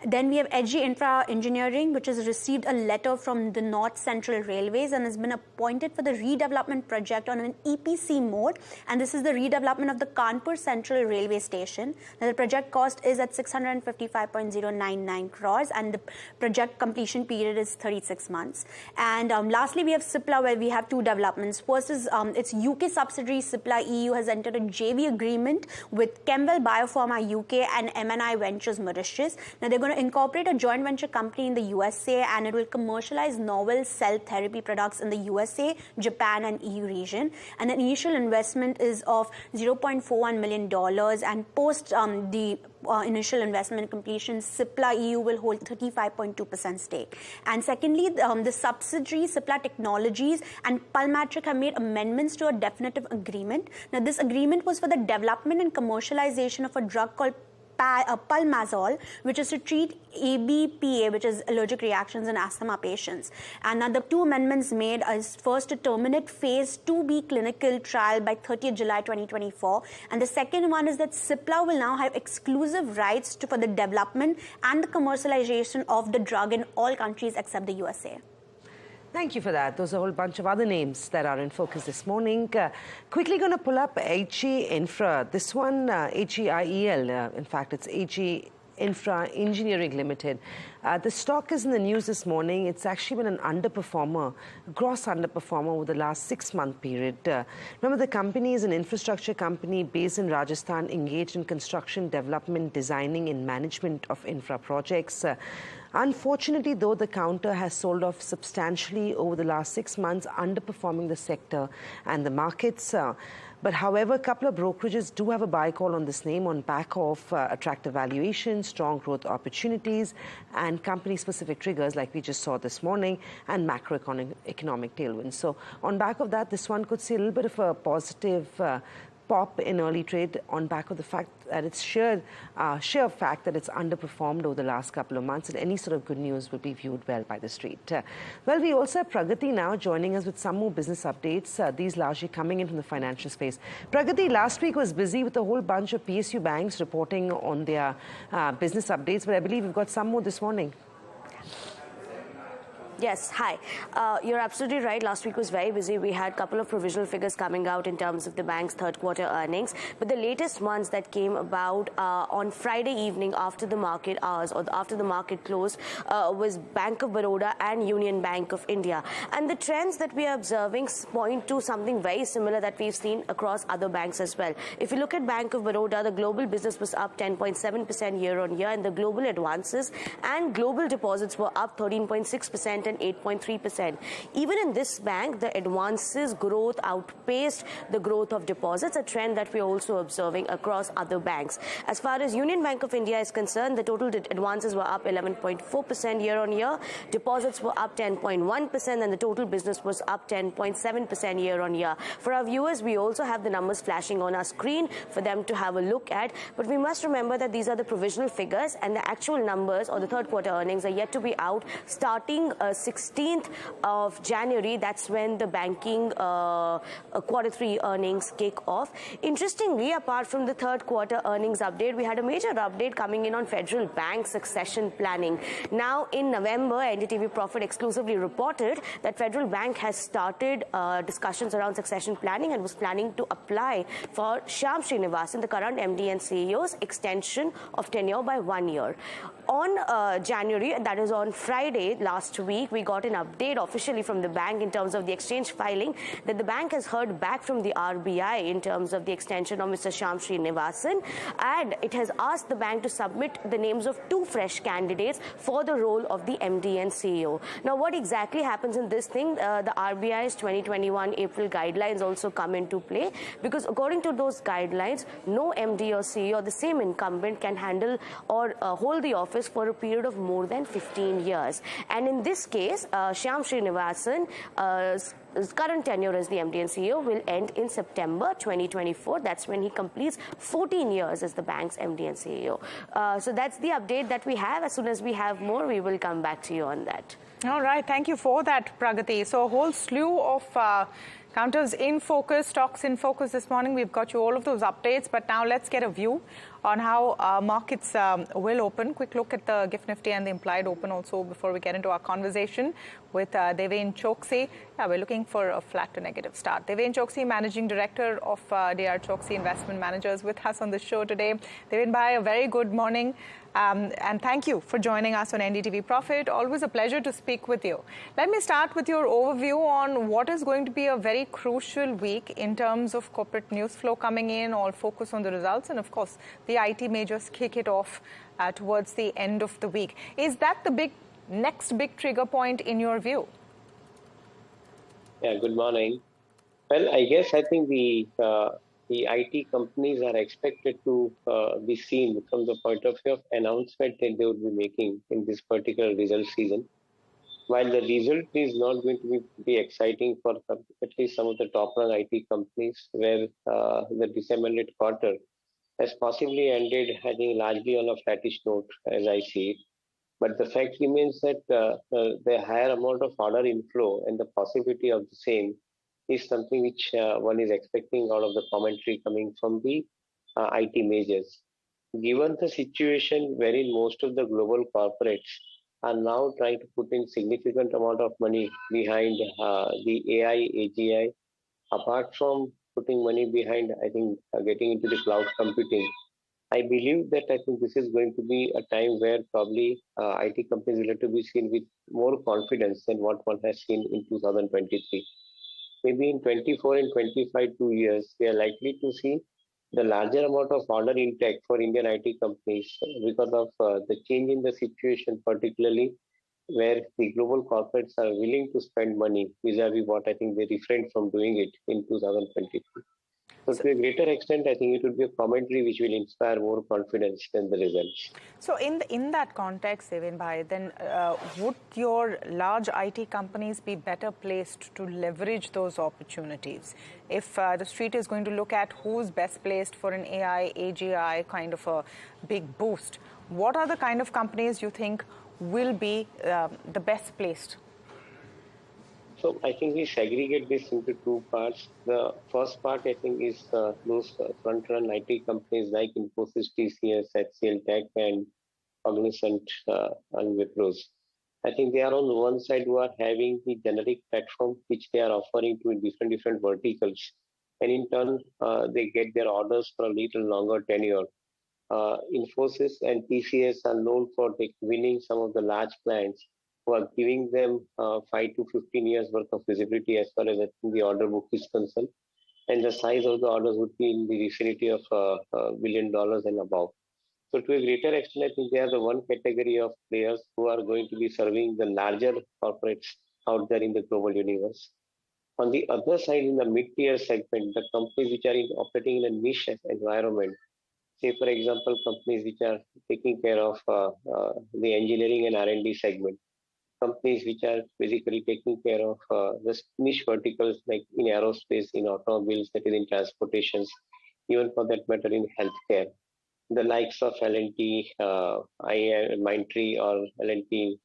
Then we have Edgy Infra Engineering, which has received a letter from the North Central Railways and has been appointed for the redevelopment project on an EPC mode. And this is the redevelopment of the Kanpur Central Railway Station. Now, the project cost is at 655.099 crores, and the project completion period is 36 months. And lastly, we have Cipla, where we have 2 developments. First is its UK subsidiary, Cipla EU, has entered a JV agreement with Kemwell Biopharma UK and MNI Ventures Mauritius. Now, they're going to incorporate a joint venture company in the USA, and it will commercialize novel cell therapy products in the USA, Japan, and EU region. And the initial investment is of $0.41 million, and post the initial investment completion, Cipla EU will hold 35.2% stake. And secondly, the subsidiary Cipla Technologies and Pulmatric have made amendments to a definitive agreement. Now, this agreement was for the development and commercialization of a drug called Pulmazole, which is to treat ABPA, which is allergic reactions in asthma patients. And now the 2 amendments made is first to terminate phase 2B clinical trial by 30th July 2024. And the second one is that Cipla will now have exclusive rights for the development and the commercialization of the drug in all countries except the USA. Thank you for that. Those are a whole bunch of other names that are in focus this morning. Quickly going to pull up HE Infra. This one, HEIEL, in fact, it's HE Infra Engineering Limited. The stock is in the news this morning. It's actually been an underperformer, a gross underperformer over the last 6-month period. Remember, the company is an infrastructure company based in Rajasthan, engaged in construction, development, designing, and management of infra projects. Unfortunately, though, the counter has sold off substantially over the last 6 months, underperforming the sector and the markets. But however, a couple of brokerages do have a buy call on this name on back of attractive valuation, strong growth opportunities, and company-specific triggers like we just saw this morning, and macroeconomic tailwinds. So on back of that, this one could see a little bit of a positive pop in early trade on back of the fact that it's sheer fact that it's underperformed over the last couple of months, and any sort of good news will be viewed well by the street. Well, we also have Pragati now joining us with some more business updates, these largely coming in from the financial space. Pragati, last week was busy with a whole bunch of PSU banks reporting on their business updates, but I believe we've got some more this morning. Yes, hi. You're absolutely right. Last week was very busy. We had a couple of provisional figures coming out in terms of the bank's third quarter earnings. But the latest ones that came about on Friday evening after the market hours or after the market closed was Bank of Baroda and Union Bank of India. And the trends that we are observing point to something very similar that we've seen across other banks as well. If you look at Bank of Baroda, the global business was up 10.7% year on year, and the global advances and global deposits were up 13.6% and 8.3%. Even in this bank, the advances growth outpaced the growth of deposits, a trend that we are also observing across other banks. As far as Union Bank of India is concerned, the total advances were up 11.4% year on year, deposits were up 10.1%, and the total business was up 10.7% year on year. For our viewers, we also have the numbers flashing on our screen for them to have a look at, but we must remember that these are the provisional figures and the actual numbers or the third quarter earnings are yet to be out. Starting 16th of January, that's when the banking quarter 3 earnings kick off. Interestingly, apart from the third quarter earnings update, we had a major update coming in on federal bank succession planning. Now in November, NDTV Profit exclusively reported that Federal Bank has started discussions around succession planning and was planning to apply for Shyam Srinivasan, the current MD and CEO's extension of tenure by 1 year. On January, that is on Friday last week, we got an update officially from the bank in terms of the exchange filing that the bank has heard back from the RBI in terms of the extension of Mr. Shyam Srinivasan, and it has asked the bank to submit the names of 2 fresh candidates for the role of the MD and CEO. Now, what exactly happens in this thing? The RBI's 2021 April guidelines also come into play, because according to those guidelines, no MD or CEO or the same incumbent can handle or hold the office for a period of more than 15 years. And in this case, Shyam Srinivasan, his current tenure as the MD and CEO will end in September 2024. That's when he completes 14 years as the bank's MD and CEO. So that's the update that we have. As soon as we have more, we will come back to you on that. All right. Thank you for that, Pragati. So a whole slew of counters in focus, stocks in focus this morning. We've got you all of those updates, but now let's get a view on how markets will open. Quick look at the GIFT Nifty and the implied open also before we get into our conversation with Deven Choksey. Yeah, we're looking for a flat to negative start. Deven Choksey, Managing Director of DRChoksey Investment Managers, with us on the show today. Deven bhai, a very good morning. And thank you for joining us on NDTV Profit. Always a pleasure to speak with you. Let me start with your overview on what is going to be a very crucial week in terms of corporate news flow coming in, all focus on the results, and of course, the IT majors kick it off towards the end of the week. Is that the next big trigger point in your view? Yeah, good morning. Well, I guess I think the IT companies are expected to be seen from the point of view of announcement that they would be making in this particular result season. While the result is not going to be exciting for at least some of the top-run IT companies, where the December quarter has possibly ended, I think, largely on a flattish note, as I see it. But the fact remains that the higher amount of order inflow and the possibility of the same is something which one is expecting out of the commentary coming from the IT majors. Given the situation wherein most of the global corporates are now trying to put in significant amount of money behind the AI, AGI, apart from putting money behind, I think, getting into the cloud computing, I believe that I think this is going to be a time where probably IT companies will have to be seen with more confidence than what one has seen in 2023. Maybe in 24 and 25, 2 years, we are likely to see the larger amount of order intake for Indian IT companies because of the change in the situation, particularly where the global corporates are willing to spend money vis-a-vis what I think they refrained from doing it in 2023. So to a greater extent, I think it would be a commentary which will inspire more confidence than the results. So in that context, Deven bhai, then would your large IT companies be better placed to leverage those opportunities? If the street is going to look at who's best placed for an AI, AGI kind of a big boost, what are the kind of companies you think will be the best placed? So I think we segregate this into 2 parts. The first part, I think, is those front-run IT companies like Infosys, TCS, HCL Tech, and Cognizant and Wipro. I think they are on one side who are having the generic platform which they are offering to in different verticals. And in turn, they get their orders for a little longer tenure. Infosys and TCS are known for winning some of the large clients who are giving them 5 to 15 years worth of visibility as far as the order book is concerned. And the size of the orders would be in the vicinity of $1 billion and above. So to a greater extent, I think they are the one category of players who are going to be serving the larger corporates out there in the global universe. On the other side, in the mid-tier segment, the companies which are operating in a niche environment, say for example, companies which are taking care of the engineering and R&D segment, companies which are basically taking care of the niche verticals like in aerospace, in automobiles, that is in transportations, even for that matter in healthcare. The likes of L&T, Mindtree or L&T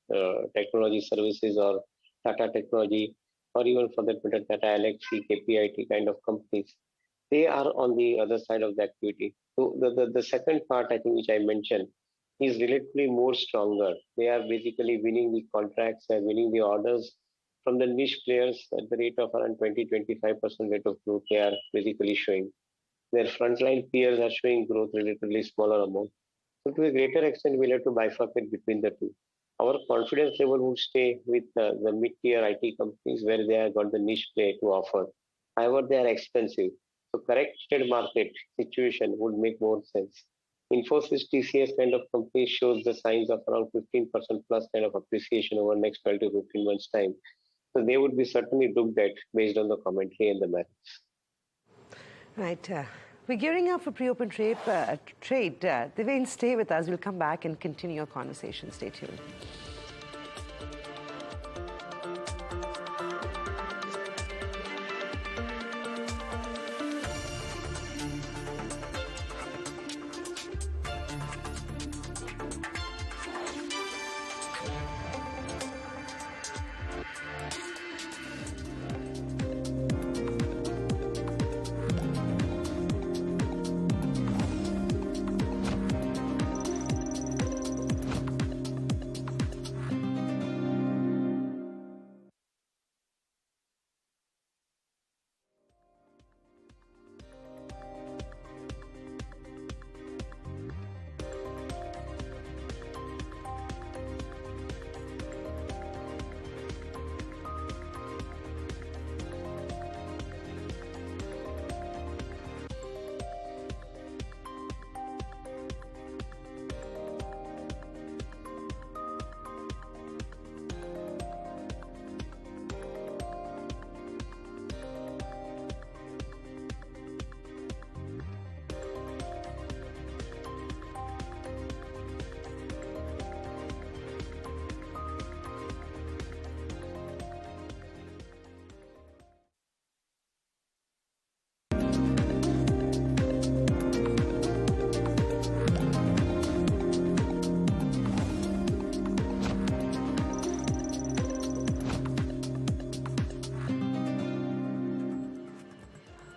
Technology Services or Tata Technology, or even for that matter Tata Elxsi, KPIT kind of companies, they are on the other side of the activity. So the second part I think which I mentioned is relatively more stronger. They are basically winning the contracts and winning the orders from the niche players at the rate of around 20-25% rate of growth they are basically showing. Their frontline peers are showing growth relatively smaller amount. So to a greater extent, we'll have to bifurcate between the two. Our confidence level would stay with the mid-tier IT companies where they have got the niche play to offer. However, they are expensive. So corrected market situation would make more sense. Infosys, TCS kind of company shows the signs of around 15% plus kind of appreciation over the next 12 to 15 months time. So they would be certainly looked at based on the commentary and the merits. Right. We're gearing up for pre-open trade. Deven, stay with us. We'll come back and continue our conversation. Stay tuned.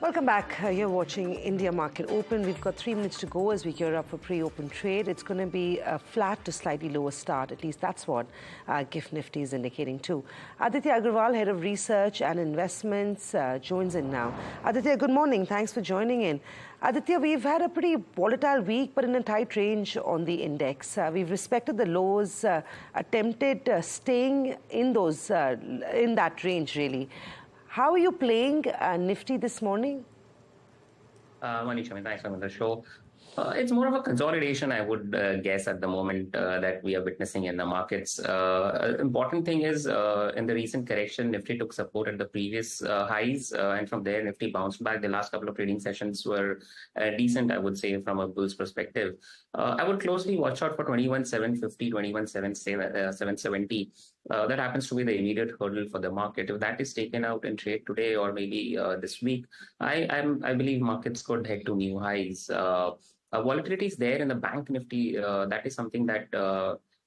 Welcome back. You're watching India Market Open. We've got 3 minutes to go as we gear up for pre-open trade. It's going to be a flat to slightly lower start. At least that's what GIFT Nifty is indicating too. Aditya Agarwala, Head of Research and Investments, joins in now. Aditya, good morning. Thanks for joining in. Aditya, we've had a pretty volatile week, but in a tight range on the index. We've respected the lows, attempted staying in those in that range, really. How are you playing Nifty this morning? Morning, Shamin. Thanks for the show. It's more of a consolidation, I would guess, at the moment that we are witnessing in the markets. Important thing is, in the recent correction, Nifty took support at the previous highs, and from there, Nifty bounced back. The last couple of trading sessions were decent, I would say, from a bull's perspective. I would closely watch out for 21,750, 21,770. That happens to be the immediate hurdle for the market. If that is taken out in trade today or maybe this week, I believe markets could head to new highs. Volatility is there in the bank Nifty. That is something that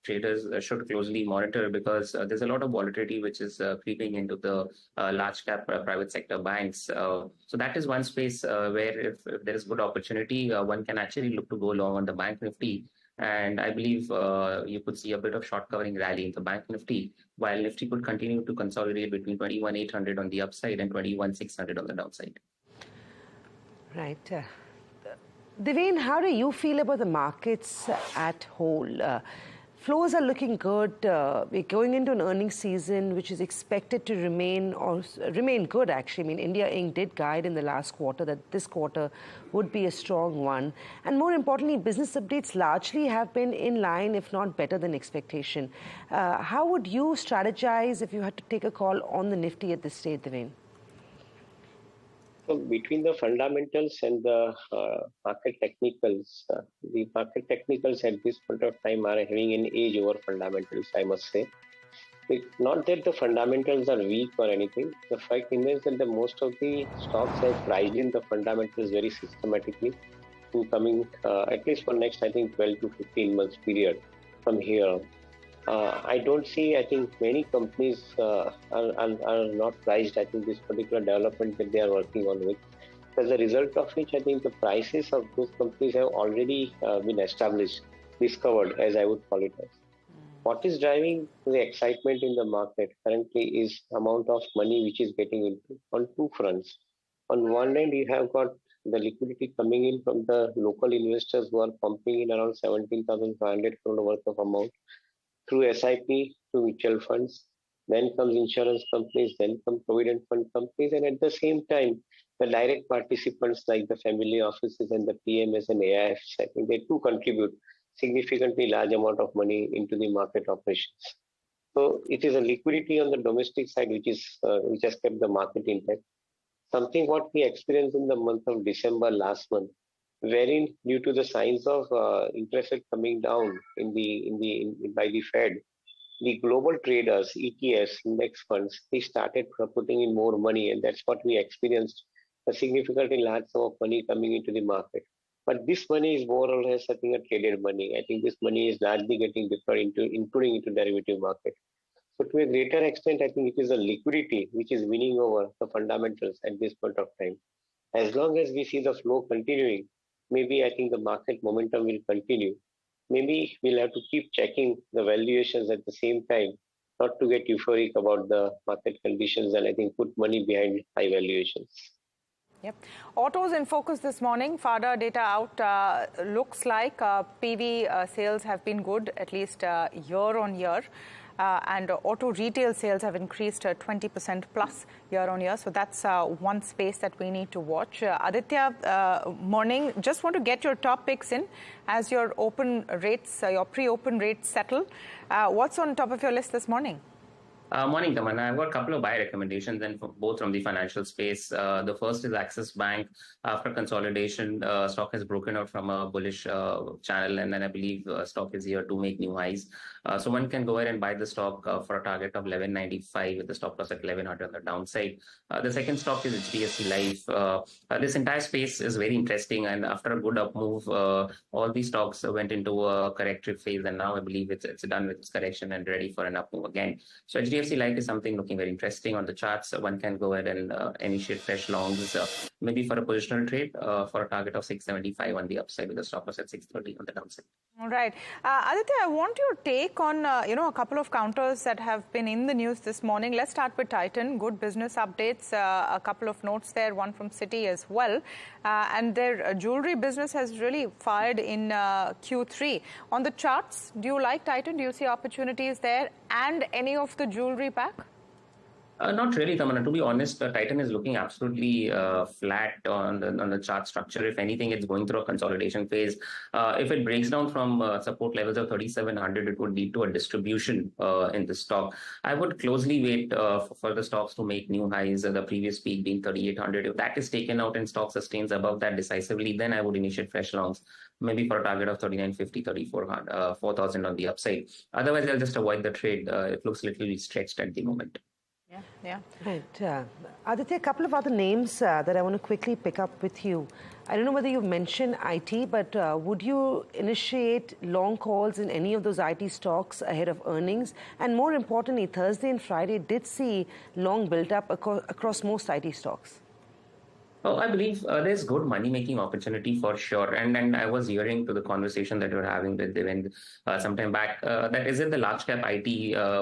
traders should closely monitor because there's a lot of volatility which is creeping into the large cap private sector banks. So that is one space where if there is good opportunity, one can actually look to go long on the bank Nifty. And I believe you could see a bit of short covering rally in the bank Nifty, while Nifty could continue to consolidate between 21,800 on the upside and 21,600 on the downside. Right. Deven, how do you feel about the markets at whole? Flows are looking good. We're going into an earnings season which is expected to remain good, actually. I mean, India Inc. did guide in the last quarter that this quarter would be a strong one. And more importantly, business updates largely have been in line, if not better than expectation. How would you strategize if you had to take a call on the Nifty at this stage, Deven? So between the fundamentals and the market technicals, the market technicals at this point of time are having an edge over fundamentals, I must say. It's not that the fundamentals are weak or anything. The fact remains that the most of the stocks have priced in the fundamentals very systematically to coming, at least for next, I think, 12 to 15 months period from here. I don't see, I think many companies are not priced, I think, this particular development that they are working on with. As a result of which, I think the prices of those companies have already been established, discovered, as I would call it as. What is driving the excitement in the market currently is amount of money which is getting into on two fronts. On one end, you have got the liquidity coming in from the local investors who are pumping in around 17,500 crore worth of amount through SIP to mutual funds, then comes insurance companies, then come provident fund companies, and at the same time, the direct participants like the family offices and the PMS and AIFs, I think they too contribute significantly large amount of money into the market operations. So it is a liquidity on the domestic side which has kept the market intact. Something what we experienced in the month of December last month, wherein due to the signs of interest rate coming down by the Fed, the global traders, ETFs, index funds, they started putting in more money, and that's what we experienced, a significantly large sum of money coming into the market. But this money is more or less, I think, a traded money. I think this money is largely getting deployed including into derivative market. So to a greater extent, I think it is a liquidity which is winning over the fundamentals at this point of time. As long as we see the flow continuing, maybe I think the market momentum will continue. Maybe we'll have to keep checking the valuations at the same time, not to get euphoric about the market conditions and I think put money behind high valuations. Yep. Autos in focus this morning. FADA data out. Looks like PV sales have been good, at least year on year. And auto retail sales have increased 20% plus year on year. So that's one space that we need to watch. Aditya, morning. Just want to get your top picks in as your open rates, your pre-open rates settle. What's on top of your list this morning? Morning, Tamanna. I've got a couple of buy recommendations, and both from the financial space. The first is Axis Bank. After consolidation, stock has broken out from a bullish channel, and then I believe stock is here to make new highs. So one can go ahead and buy the stock for a target of 1195 with the stop loss at 1100 on the downside. The second stock is HDFC Life. This entire space is very interesting, and after a good up move, all these stocks went into a corrective phase, and now I believe it's done with its correction and ready for an up move again. So HDFC Life is something looking very interesting on the charts. One can go ahead and initiate fresh longs, maybe for a positional trade for a target of 675 on the upside with a stop loss at 630 on the downside. All right. Aditya, I want your take on, a couple of counters that have been in the news this morning. Let's start with Titan. Good business updates. A couple of notes there, one from Citi as well. And their jewelry business has really fired in Q3. On the charts, do you like Titan? Do you see opportunities there and any of the jewelry pack? Not really, Tamanna. To be honest, Titan is looking absolutely flat on the chart structure. If anything, it's going through a consolidation phase. If it breaks down from support levels of 3,700, it would lead to a distribution in the stock. I would closely wait for the stocks to make new highs, the previous peak being 3,800. If that is taken out and stock sustains above that decisively, then I would initiate fresh longs, maybe for a target of 3,950, 3,400, 4,000 on the upside. Otherwise, I'll just avoid the trade. It looks a little stretched at the moment. Yeah. Right. Aditya, a couple of other names that I want to quickly pick up with you. I don't know whether you've mentioned IT, but would you initiate long calls in any of those IT stocks ahead of earnings? And more importantly, Thursday and Friday did see long build-up across most IT stocks. Oh, I believe there's good money-making opportunity for sure. And I was hearing to the conversation that you're having with Deven sometime back, that is it the large cap IT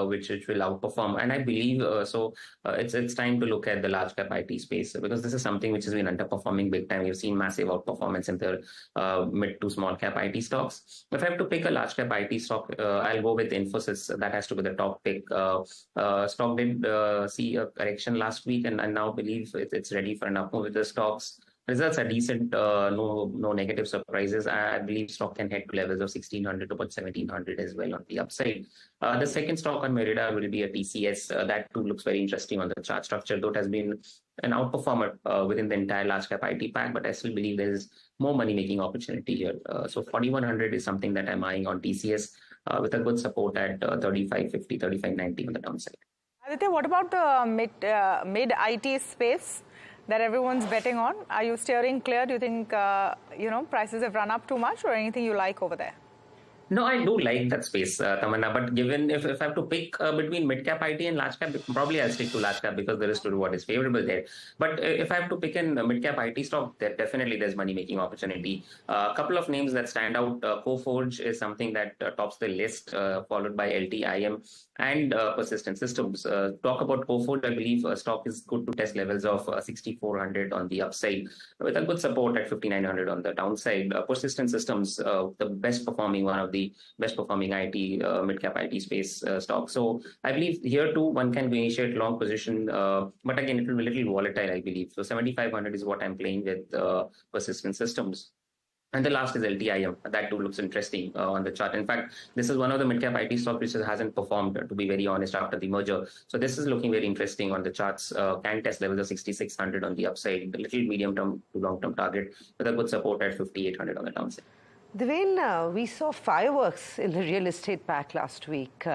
which will outperform. And I believe it's time to look at the large cap IT space, because this is something which has been underperforming big time. We've seen massive outperformance in the mid to small cap IT stocks. If I have to pick a large cap IT stock, I'll go with Infosys. That has to be the top pick. Stock did see a correction last week, and I now believe it's ready for an up move with the stocks. Results are decent, no negative surprises. I believe stock can head to levels of 1600 to about 1700 as well on the upside. The second stock on my radar will be a TCS. That too looks very interesting on the chart structure, though it has been an outperformer within the entire large cap IT pack, but I still believe there is more money making opportunity here. So 4100 is something that I'm eyeing on TCS with a good support at 3550, 3590 on the downside. Aditya, what about the mid IT space that everyone's betting on? Are you steering clear? Do you think prices have run up too much, or anything you like over there? No, I do like that space, Tamanna. But given if I have to pick between mid-cap IT and large-cap, probably I'll stick to large-cap because the risk to reward is favorable there. But if I have to pick in a mid-cap IT stock, definitely there's money-making opportunity. A couple of names that stand out. Coforge is something that tops the list, followed by LTIM and Persistent Systems. Talk about Coforge, I believe stock is good to test levels of 6400 on the upside, with a good support at 5900 on the downside. Persistent Systems, the best performing one of the best performing IT mid-cap IT space stock. So I believe here too one can initiate long position, but again it will be a little volatile, I believe. So 7500 is what I'm playing with Persistent Systems. And the last is LTIM. That too looks interesting on the chart. In fact, this is one of the mid-cap IT stocks which hasn't performed, to be very honest, after the merger. So this is looking very interesting on the charts. Can test levels of 6600 on the upside, a little medium-term to long-term target, with a good support at 5800 on the downside. Deven, we saw fireworks in the real estate pack last week.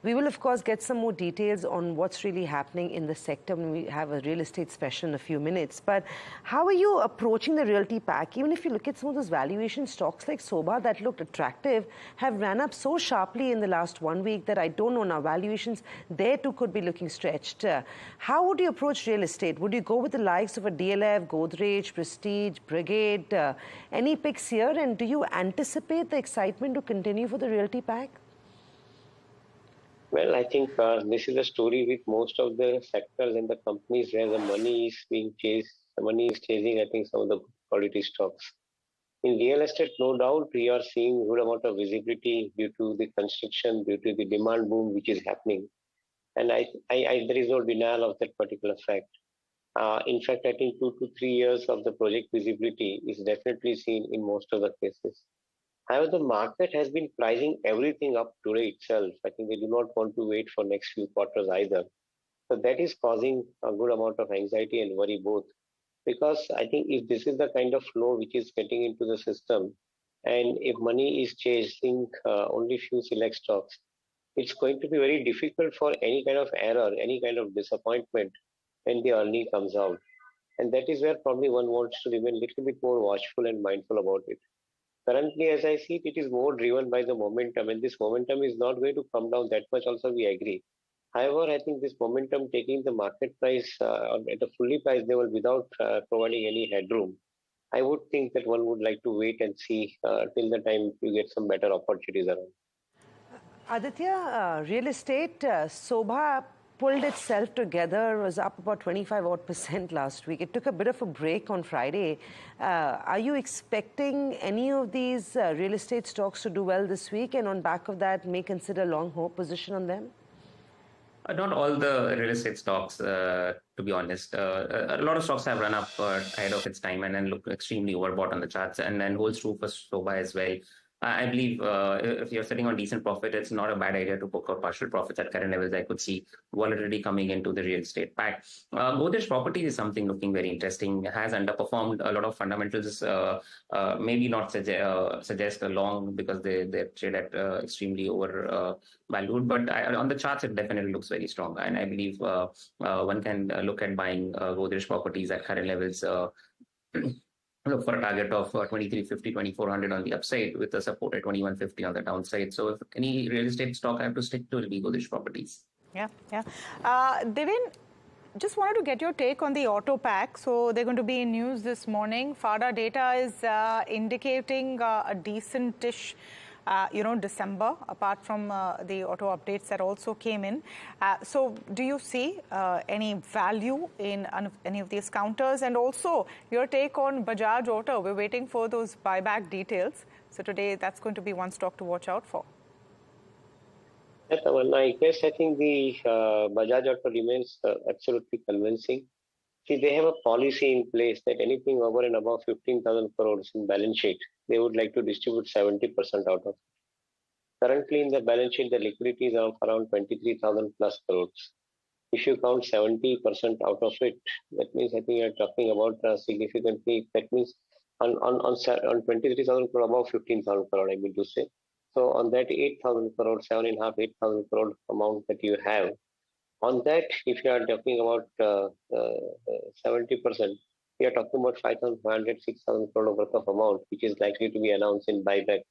We will, of course, get some more details on what's really happening in the sector when we have a real estate special in a few minutes. But how are you approaching the realty pack? Even if you look at some of those valuation stocks like Sobha that looked attractive, have ran up so sharply in the last 1 week that I don't know now. Valuations there too could be looking stretched. How would you approach real estate? Would you go with the likes of a DLF, Godrej, Prestige, Brigade? Any picks here? And do you anticipate the excitement to continue for the realty pack? Well, I think this is a story with most of the sectors and the companies where the money is being chased. The money is chasing, I think, some of the quality stocks. In real estate, no doubt, we are seeing good amount of visibility due to the construction, due to the demand boom which is happening. And there is no denial of that particular fact. In fact, I think 2 to 3 years of the project visibility is definitely seen in most of the cases. However, the market has been pricing everything up today itself. I think they do not want to wait for next few quarters either. So that is causing a good amount of anxiety and worry both. Because I think if this is the kind of flow which is getting into the system, and if money is chasing only few select stocks, it's going to be very difficult for any kind of error, any kind of disappointment when the earning comes out. And that is where probably one wants to remain a little bit more watchful and mindful about it. Currently, as I see it, it is more driven by the momentum, and this momentum is not going to come down that much also, we agree. However, I think this momentum taking the market price at a fully priced level without providing any headroom, I would think that one would like to wait and see till the time you get some better opportunities around. Aditya, real estate, Sobha pulled itself together, was up about 25% last week. It took a bit of a break on Friday. Are you expecting any of these real estate stocks to do well this week, and on back of that may consider long hold position on them? Not all the real estate stocks, to be honest. A lot of stocks have run up ahead of its time and then look extremely overbought on the charts, and then holds true for Sobha as well. I believe if you're sitting on decent profit, it's not a bad idea to book out partial profits at current levels. I could see volatility coming into the real estate pack. Godrej Properties is something looking very interesting. It has underperformed a lot of fundamentals. Maybe not suggest a long because they trade at extremely over valued, but on the charts it definitely looks very strong. And I believe one can look at buying Godrej Properties at current levels. Look for a target of 2350, 2400 on the upside with a support at 2150 on the downside. So if any real estate stock I have to stick to, it will be Godrej Properties. Yeah. Deven, Just wanted to get your take on the auto pack. So they're going to be in news this morning. FADA data is indicating a decent-ish December, apart from the auto updates that also came in. So do you see any value in any of these counters? And also your take on Bajaj Auto. We're waiting for those buyback details. So today that's going to be one stock to watch out for. I guess I think the Bajaj Auto remains absolutely convincing. See, they have a policy in place that anything over and above 15,000 crores in balance sheet, they would like to distribute 70% out of. Currently in the balance sheet, the liquidity is around 23,000 plus crores. If you count 70% out of it, that means I think you're talking about significantly, that means on 23,000 crore, above 15,000 crore, I mean to say. So on that 8,000 crore, 7.5, 8,000 crore amount that you have, on that, if you are talking about 70%, we are talking about 5,500, 6,000 crore worth of amount, which is likely to be announced in buyback.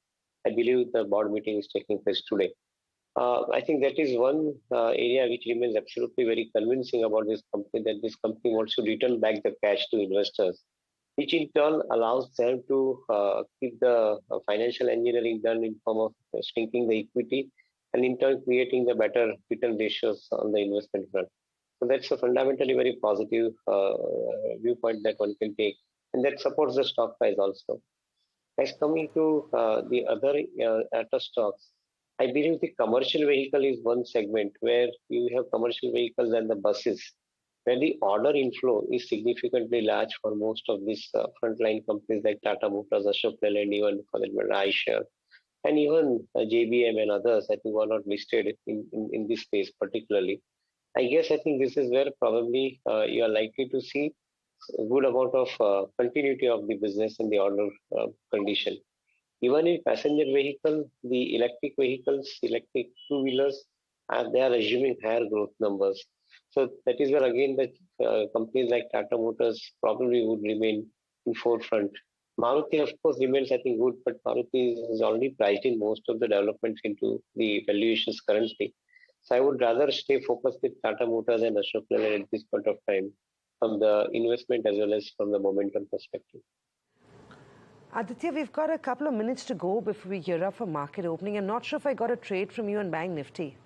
I believe the board meeting is taking place today. I think that is one area which remains absolutely very convincing about this company, that this company wants to return back the cash to investors, which in turn allows them to keep the financial engineering done in form of shrinking the equity and in turn creating the better return ratios on the investment front. So that's a fundamentally very positive viewpoint that one can take, and that supports the stock price also. As coming to the other auto stocks, I believe the commercial vehicle is one segment where you have commercial vehicles and the buses, where the order inflow is significantly large for most of these frontline companies like Tata Motors, Ashok Leyland, even for that matter, Eicher, and even JBM and others, I think, were not listed in this space particularly. I guess I think this is where probably you are likely to see a good amount of continuity of the business in the order condition. Even in passenger vehicle, the electric vehicles, electric two-wheelers, they are assuming higher growth numbers. So that is where again the companies like Tata Motors probably would remain in forefront. Maruti, of course, remains, I think, good, but Maruti is already priced in most of the developments into the valuations currently. So I would rather stay focused with Tata Motors and Ashok Leyland at this point of time from the investment as well as from the momentum perspective. Aditya, we've got a couple of minutes to go before we gear up for market opening. I'm not sure if I got a trade from you on Bank Nifty.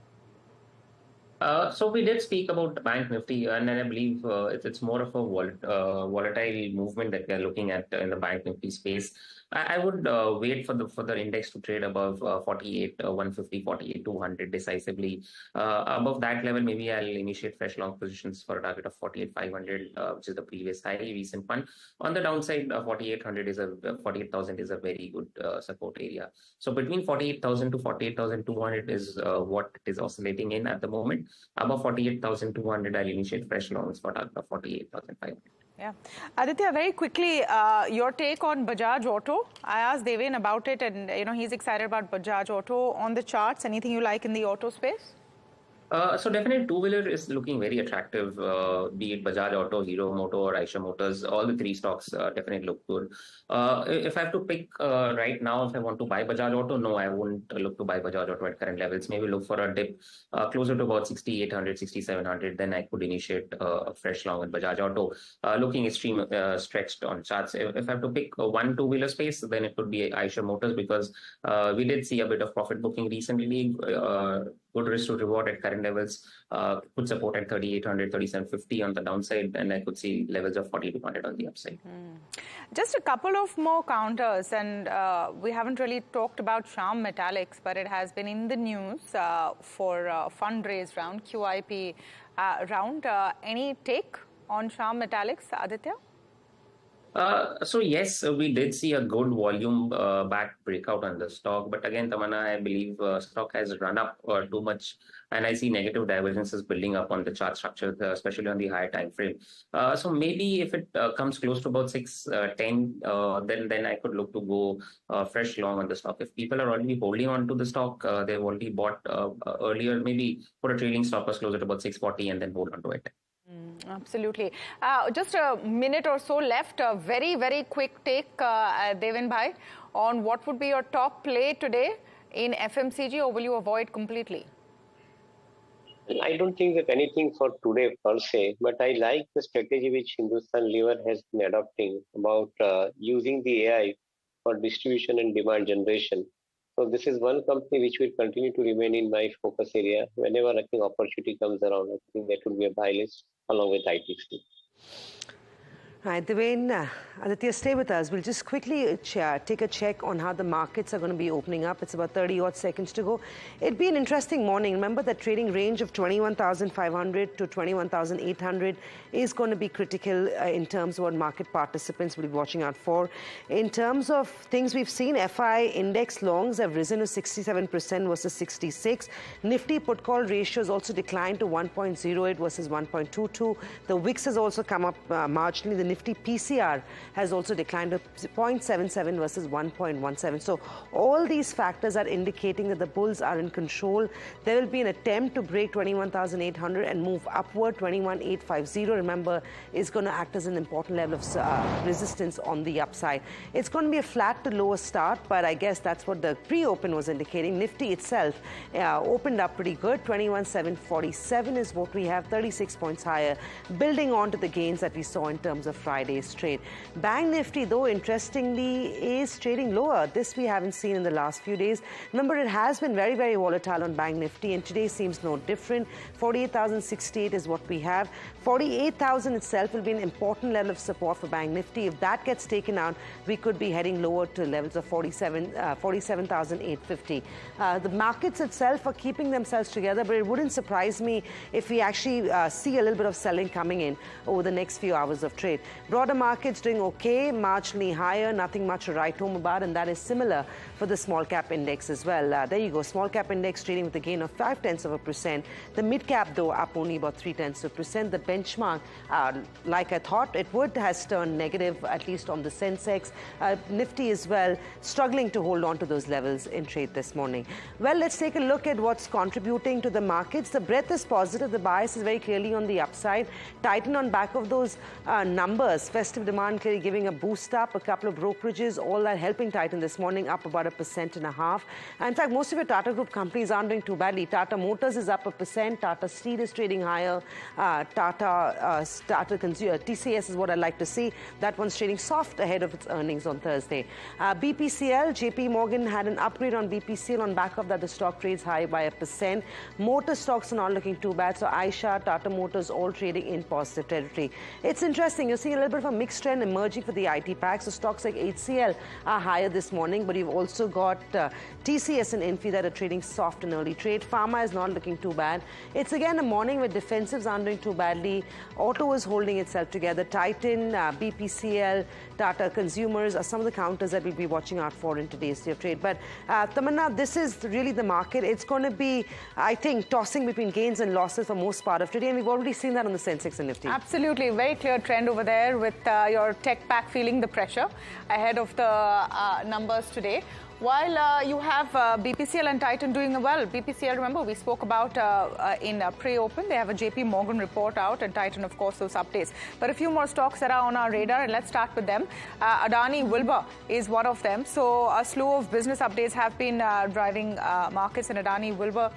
So we did speak about Bank Nifty, and I believe it's more of a volatile movement that we are looking at in the Bank Nifty space. I would wait for the index to trade above 48, 150, 48, 200 decisively. Above that level, maybe I'll initiate fresh long positions for a target of 48, 500, which is the previous high, recent one. On the downside, 48,000 is a very good support area. So between 48,000 to 48,200 is what it is oscillating in at the moment. Above 48,200, I'll initiate fresh longs for target of 48,500. Yeah. Aditya, very quickly, your take on Bajaj Auto. I asked Deven about it, and he's excited about Bajaj Auto on the charts. Anything you like in the auto space? So definitely two-wheeler is looking very attractive, be it Bajaj Auto, Hero Moto or Eicher Motors. All the three stocks definitely look good. If I have to pick right now, if I want to buy Bajaj Auto, no, I won't look to buy Bajaj Auto at current levels. Maybe look for a dip closer to about 6,800, 6,700. Then I could initiate a fresh long with Bajaj Auto. Looking extreme stretched on charts. If I have to pick one two-wheeler space, then it could be Eicher Motors, because we did see a bit of profit booking recently. Good risk to reward at current levels, could support at 3,800, 3,750 on the downside, and I could see levels of 4,200 on the upside. Just a couple of more counters, and we haven't really talked about Shyam Metallics, but it has been in the news for fundraise round, QIP round. Any take on Shyam Metallics, Aditya? So yes, we did see a good volume back breakout on the stock, but again, Tamanna, I believe stock has run up too much, and I see negative divergences building up on the chart structure, especially on the higher time frame. So maybe if it comes close to about 610, then I could look to go fresh long on the stock. If people are already holding on to the stock, they've already bought earlier, maybe put a trailing stop loss closer to about 640 and then hold on to it. Absolutely. Just a minute or so left. A very, very quick take, Deven Bhai, on what would be your top play today in FMCG, or will you avoid completely? I don't think that anything for today per se, but I like the strategy which Hindustan Lever has been adopting about using the AI for distribution and demand generation. So this is one company which will continue to remain in my focus area. Whenever I think opportunity comes around, I think that will be a buy list along with ITC. Right, Deven, Aditya, stay with us. We'll just quickly take a check on how the markets are going to be opening up. It's about 30-odd seconds to go. It'd be an interesting morning. Remember that trading range of 21,500 to 21,800 is going to be critical in terms of what market participants will be watching out for. In terms of things we've seen, FI index longs have risen to 67% versus 66. Nifty put-call ratio has also declined to 1.08 versus 1.22. The VIX has also come up marginally. The Nifty PCR has also declined to 0.77 versus 1.17. So all these factors are indicating that the bulls are in control. There will be an attempt to break 21,800 and move upward. 21,850, remember, is going to act as an important level of resistance on the upside. It's going to be a flat to lower start, but I guess that's what the pre-open was indicating. Nifty itself opened up pretty good. 21,747 is what we have, 36 points higher, building on to the gains that we saw in terms of Friday's trade. Bank Nifty, though, interestingly, is trading lower. This we haven't seen in the last few days. Remember, it has been very, very volatile on Bank Nifty, and today seems no different. 48,068 is what we have. 48,000 itself will be an important level of support for Bank Nifty. If that gets taken out, we could be heading lower to levels of 47,850. The markets itself are keeping themselves together, but it wouldn't surprise me if we actually see a little bit of selling coming in over the next few hours of trade. Broader markets doing okay, marginally higher, nothing much to write home about, and that is similar for the small cap index as well. There you go, small cap index trading with a gain of 0.5%. The mid cap, though, up only about 0.3%. The benchmark, like I thought it would, has turned negative, at least on the Sensex. Nifty as well, struggling to hold on to those levels in trade this morning. Well, let's take a look at what's contributing to the markets. The breadth is positive. The bias is very clearly on the upside. Tighten on back of those numbers. Festive demand clearly giving a boost up. A couple of brokerages, all that helping tighten this morning, up about 1.5%. And in fact, most of your Tata Group companies aren't doing too badly. Tata Motors is up 1%. Tata Steel is trading higher. TCS is what I like to see. That one's trading soft ahead of its earnings on Thursday. BPCL, JP Morgan had an upgrade on BPCL. On back of that, the stock trades high by 1%. Motor stocks are not looking too bad. So Aisha, Tata Motors, all trading in positive territory. It's interesting. You're seeing a little bit of a mixed trend emerging for the IT packs. So stocks like HCL are higher this morning, but you've also got TCS and Infi that are trading soft in early trade. Pharma is not looking too bad. It's again a morning where defensives aren't doing too badly. Auto is holding itself together. Titan, BPCL, Tata Consumers are some of the counters that we'll be watching out for in today's day of trade. But Tamanna, this is really the market. It's going to be, I think, tossing between gains and losses for most part of today, and we've already seen that on the Sensex and Nifty. Absolutely, very clear trend over there with your tech pack feeling the pressure ahead of the numbers today. While you have BPCL and Titan doing well. BPCL, remember, we spoke about in pre-open. They have a JP Morgan report out, and Titan, of course, those updates. But a few more stocks that are on our radar, and let's start with them. Adani Wilbur is one of them. So a slew of business updates have been driving markets, and Adani Wilbur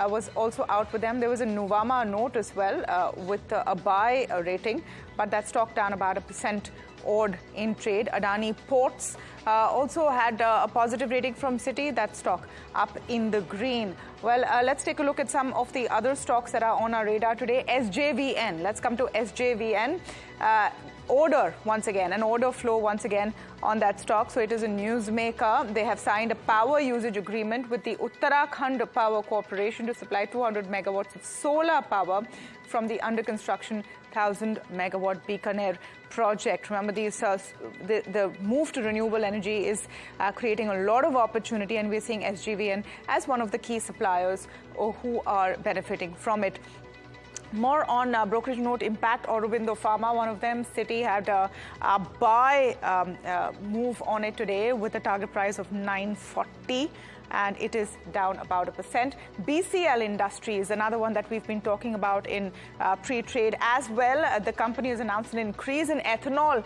was also out with them. There was a Nuvama note as well with a buy rating, but that stock down about 1% odd in trade. Adani Ports also had a positive rating from Citi. That stock up in the green. Well, let's take a look at some of the other stocks that are on our radar today. SJVN. Let's come to SJVN. Order once again, an order flow once again on that stock. So it is a newsmaker. They have signed a power usage agreement with the Uttarakhand Power Corporation to supply 200 megawatts of solar power from the under construction 1,000 megawatt Bikaner project. Remember, these the move to renewable energy is creating a lot of opportunity, and we're seeing SJVN as one of the key suppliers who are benefiting from it. More on brokerage note, Impact, Aurobindo Pharma, one of them. Citi had a buy move on it today with a target price of 940. and it is down about 1%. BCL Industry is another one that we've been talking about in pre-trade as well. The company has announced an increase in ethanol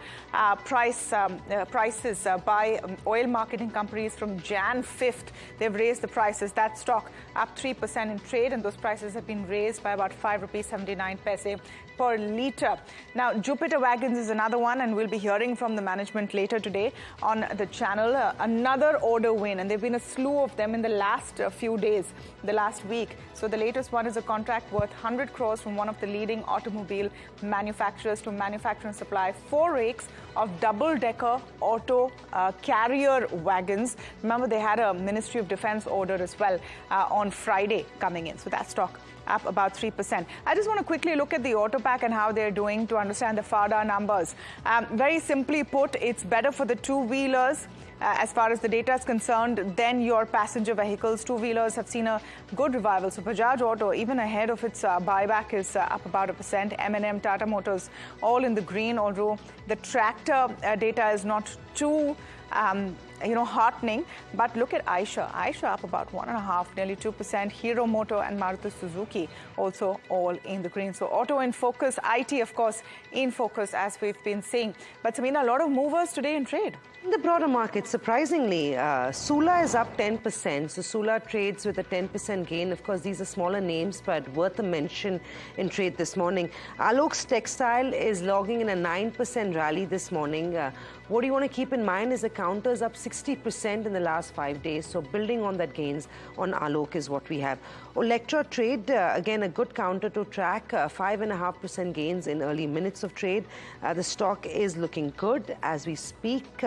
prices by oil marketing companies from Jan 5th. They've raised the prices. That stock up 3% in trade, and those prices have been raised by about 5.79 rupees per litre. Now, Jupiter Wagons is another one, and we'll be hearing from the management later today on the channel. Another order win, and there have been a slew of them in the last few days, the last week. So the latest one is a contract worth 100 crores from one of the leading automobile manufacturers to manufacture and supply 4 rakes of double-decker auto carrier wagons. Remember, they had a Ministry of Defense order as well on Friday coming in. So that stock up about 3%. I just want to quickly look at the auto pack and how they're doing to understand the FADA numbers. Very simply put, it's better for the two-wheelers as far as the data is concerned than your passenger vehicles. Two-wheelers have seen a good revival. So Bajaj Auto, even ahead of its buyback, is up about 1%. M&M, Tata Motors, all in the green, although the tractor data is not too heartening. But look at Eicher up about 1.5%, nearly 2%. Hero Moto and Maruti Suzuki also all in the green. So auto in focus, IT of course in focus as we've been seeing. But Samina, a lot of movers today in trade. In the broader market, surprisingly, Sula is up 10%. So Sula trades with a 10% gain. Of course, these are smaller names, but worth a mention in trade this morning. Alok's Textile is logging in a 9% rally this morning. What do you want to keep in mind is the counter is up 60% in the last 5 days. So building on that gains on Alok is what we have. Electra Trade, again, a good counter to track, 5.5% gains in early minutes of trade. The stock is looking good as we speak.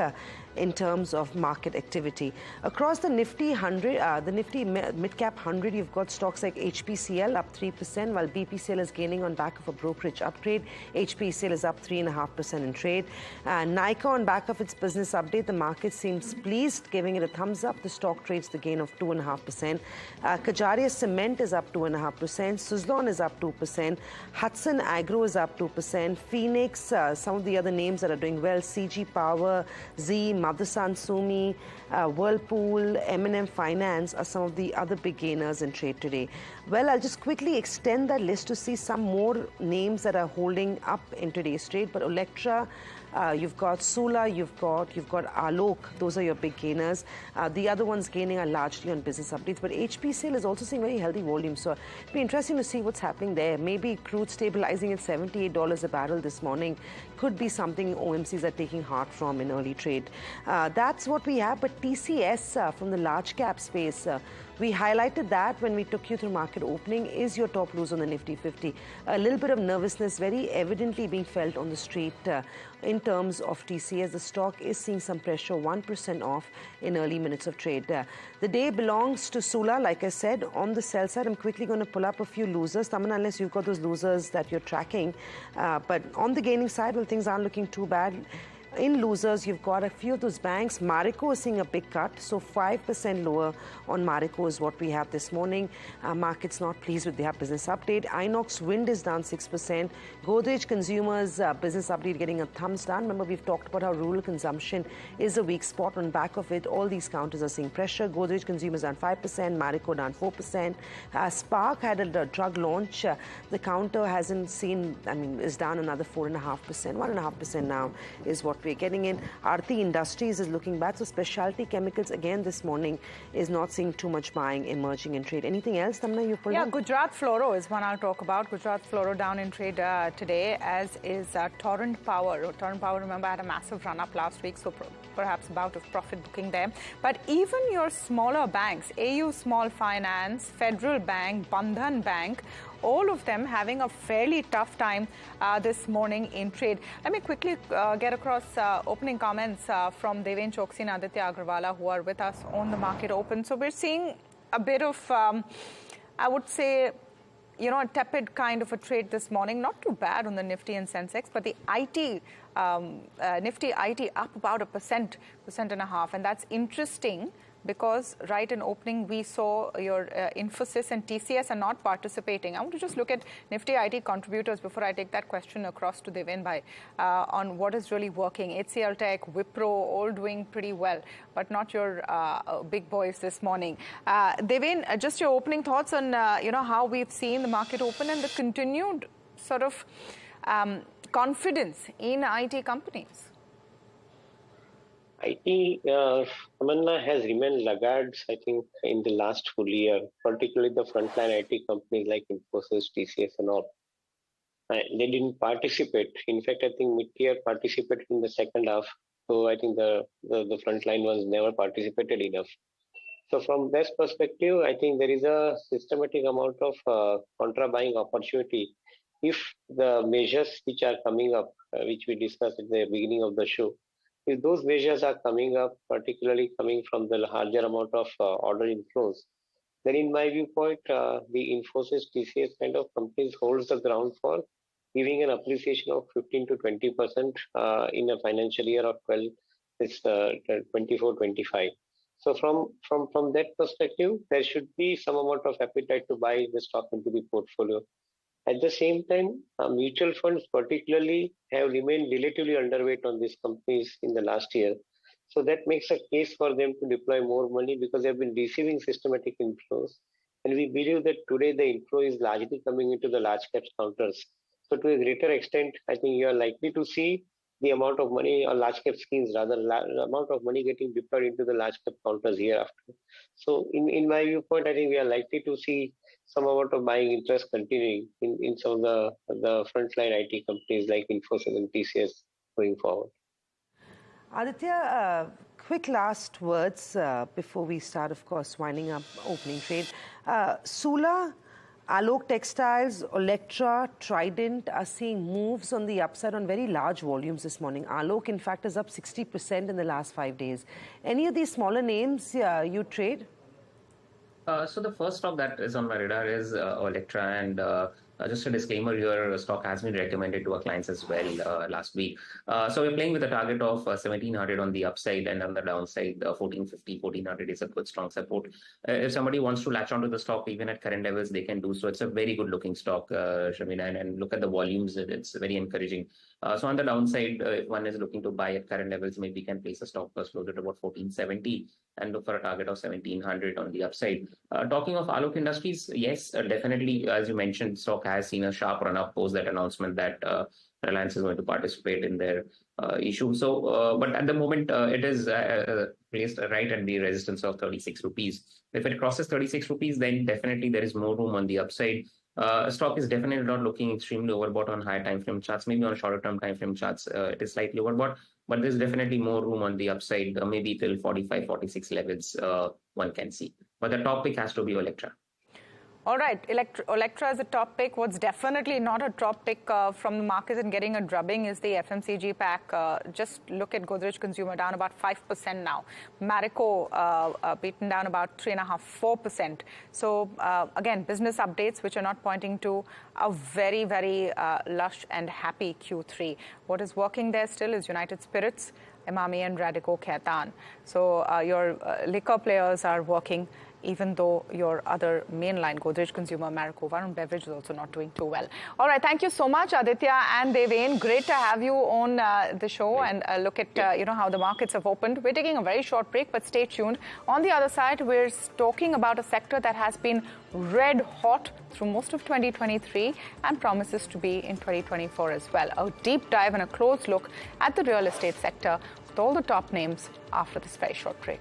In terms of market activity. Across the Nifty 100, the Nifty Mid-Cap 100, you've got stocks like HPCL up 3%, while BPCL is gaining on back of a brokerage upgrade. HPCL is up 3.5% in trade. Nykaa on back of its business update, the market seems pleased, giving it a thumbs up. The stock trades the gain of 2.5%. Kajaria Cement is up 2.5%. Suzlon is up 2%. Hudson Agro is up 2%. Phoenix, some of the other names that are doing well, CG Power, Z, Motherson Sumi, Whirlpool, M&M Finance are some of the other big gainers in trade today. Well, I'll just quickly extend that list to see some more names that are holding up in today's trade. But Electra, you've got Sula, you've got Alok. Those are your big gainers. The other ones gaining are largely on business updates. But HPCL is also seeing very healthy volume. So it'll be interesting to see what's happening there. Maybe crude stabilizing at $78 a barrel this morning could be something OMCs are taking heart from in early trade. That's what we have. But TCS from the large cap space, we highlighted that when we took you through market opening, is your top loser on the Nifty 50. A little bit of nervousness very evidently being felt on the street in terms of TCS. The stock is seeing some pressure, 1% off in early minutes of trade. The day belongs to Sula, like I said. On the sell side, I'm quickly going to pull up a few losers. Tamanna, unless you've got those losers that you're tracking. But on the gaining side, well, things aren't looking too bad. In losers, you've got a few of those banks. Marico is seeing a big cut, so 5% lower on Marico is what we have this morning. Market's not pleased with their business update. Inox Wind is down 6%. Godrej Consumers business update getting a thumbs down. Remember, we've talked about how rural consumption is a weak spot. On back of it, all these counters are seeing pressure. Godrej Consumers down 5%, Marico down 4%. Spark had a drug launch. The counter hasn't seen, is down another 4.5%. 1.5% now is what we're getting in. Aarti Industries is looking bad. So specialty chemicals again this morning is not seeing too much buying emerging in trade. Anything else, Tamanna, you pulled up? Gujarat Fluoro is one I'll talk about. Gujarat Fluoro down in trade today, as is Torrent Power. Torrent Power, remember, had a massive run-up last week, so perhaps a bout of profit booking there. But even your smaller banks, AU Small Finance, Federal Bank, Bandhan Bank, all of them having a fairly tough time this morning in trade. Let me quickly get across opening comments from Deven, Choksey and Aditya Agarwala, who are with us on the market open. So we're seeing a bit of, I would say, a tepid kind of a trade this morning. Not too bad on the Nifty and Sensex, but the IT, Nifty IT up about 1.5%, and that's interesting because right in opening we saw your Infosys and TCS are not participating. I want to just look at Nifty IT contributors before I take that question across to Deven on what is really working. HCL Tech, Wipro, all doing pretty well, but not your big boys this morning. Deven, just your opening thoughts on how we've seen the market open and the continued sort of confidence in IT companies. IT, Tamanna has remained laggards, I think, in the last full year, particularly the frontline IT companies like Infosys, TCS and all. They didn't participate. In fact, I think mid-tier participated in the second half. So I think the frontline ones never participated enough. So from this perspective, I think there is a systematic amount of contra-buying opportunity. If the measures which are coming up, which we discussed at the beginning of the show, if those measures are coming up, particularly coming from the larger amount of order inflows, then in my viewpoint, the Infosys, TCS kind of companies holds the ground for giving an appreciation of 15 to 20% in a financial year of 24-25. So from that perspective, there should be some amount of appetite to buy the stock into the portfolio. At the same time, mutual funds particularly have remained relatively underweight on these companies in the last year. So that makes a case for them to deploy more money because they have been receiving systematic inflows. And we believe that today the inflow is largely coming into the large caps counters. So to a greater extent, I think you are likely to see the amount of money, or large cap schemes rather, the amount of money getting deployed into the large cap counters hereafter. So in my viewpoint, I think we are likely to see some amount of buying interest continuing in some of the frontline IT companies like Infosys and TCS going forward. Aditya, quick last words before we start, of course, winding up opening trade. Sula, Alok Textiles, Electra, Trident are seeing moves on the upside on very large volumes this morning. Alok, in fact, is up 60% in the last 5 days. Any of these smaller names you trade? So the first stock that is on my radar is Electra, and just a disclaimer, your stock has been recommended to our clients as well last week. So we're playing with a target of 1700 on the upside, and on the downside 1450, 1400 is a good strong support. If somebody wants to latch onto the stock even at current levels, they can do so. It's a very good looking stock, Samina, and look at the volumes, it's very encouraging. So on the downside, if one is looking to buy at current levels, maybe can place a stop loss closer to about 1470 and look for a target of 1700 on the upside. Talking of Alok Industries, yes, definitely, as you mentioned, stock has seen a sharp run up post that announcement that Reliance is going to participate in their issue. So, but at the moment, it is placed right at the resistance of 36 rupees. If it crosses 36 rupees, then definitely there is more room on the upside. Stock is definitely not looking extremely overbought on higher time frame charts. Maybe on shorter term time frame charts, it is slightly overbought, but there's definitely more room on the upside, maybe till 45, 46 levels one can see. But the top pick has to be Electra. All right, Electra is a top pick. What's definitely not a top pick from the market and getting a drubbing is the FMCG pack. Just look at Godrej Consumer down about 5% now. Marico beaten down about 3.5%, 4%. So again, business updates which are not pointing to a very, very lush and happy Q3. What is working there still is United Spirits, Emami and Radico Khaitan. So your liquor players are working, even though your other mainline, Godrej Consumer, Marico, Varun Beverage is also not doing too well. All right, thank you so much, Aditya and Deven. Great to have you on the show and look at how the markets have opened. We're taking a very short break, but stay tuned. On the other side, we're talking about a sector that has been red hot through most of 2023 and promises to be in 2024 as well. A deep dive and a close look at the real estate sector with all the top names after this very short break.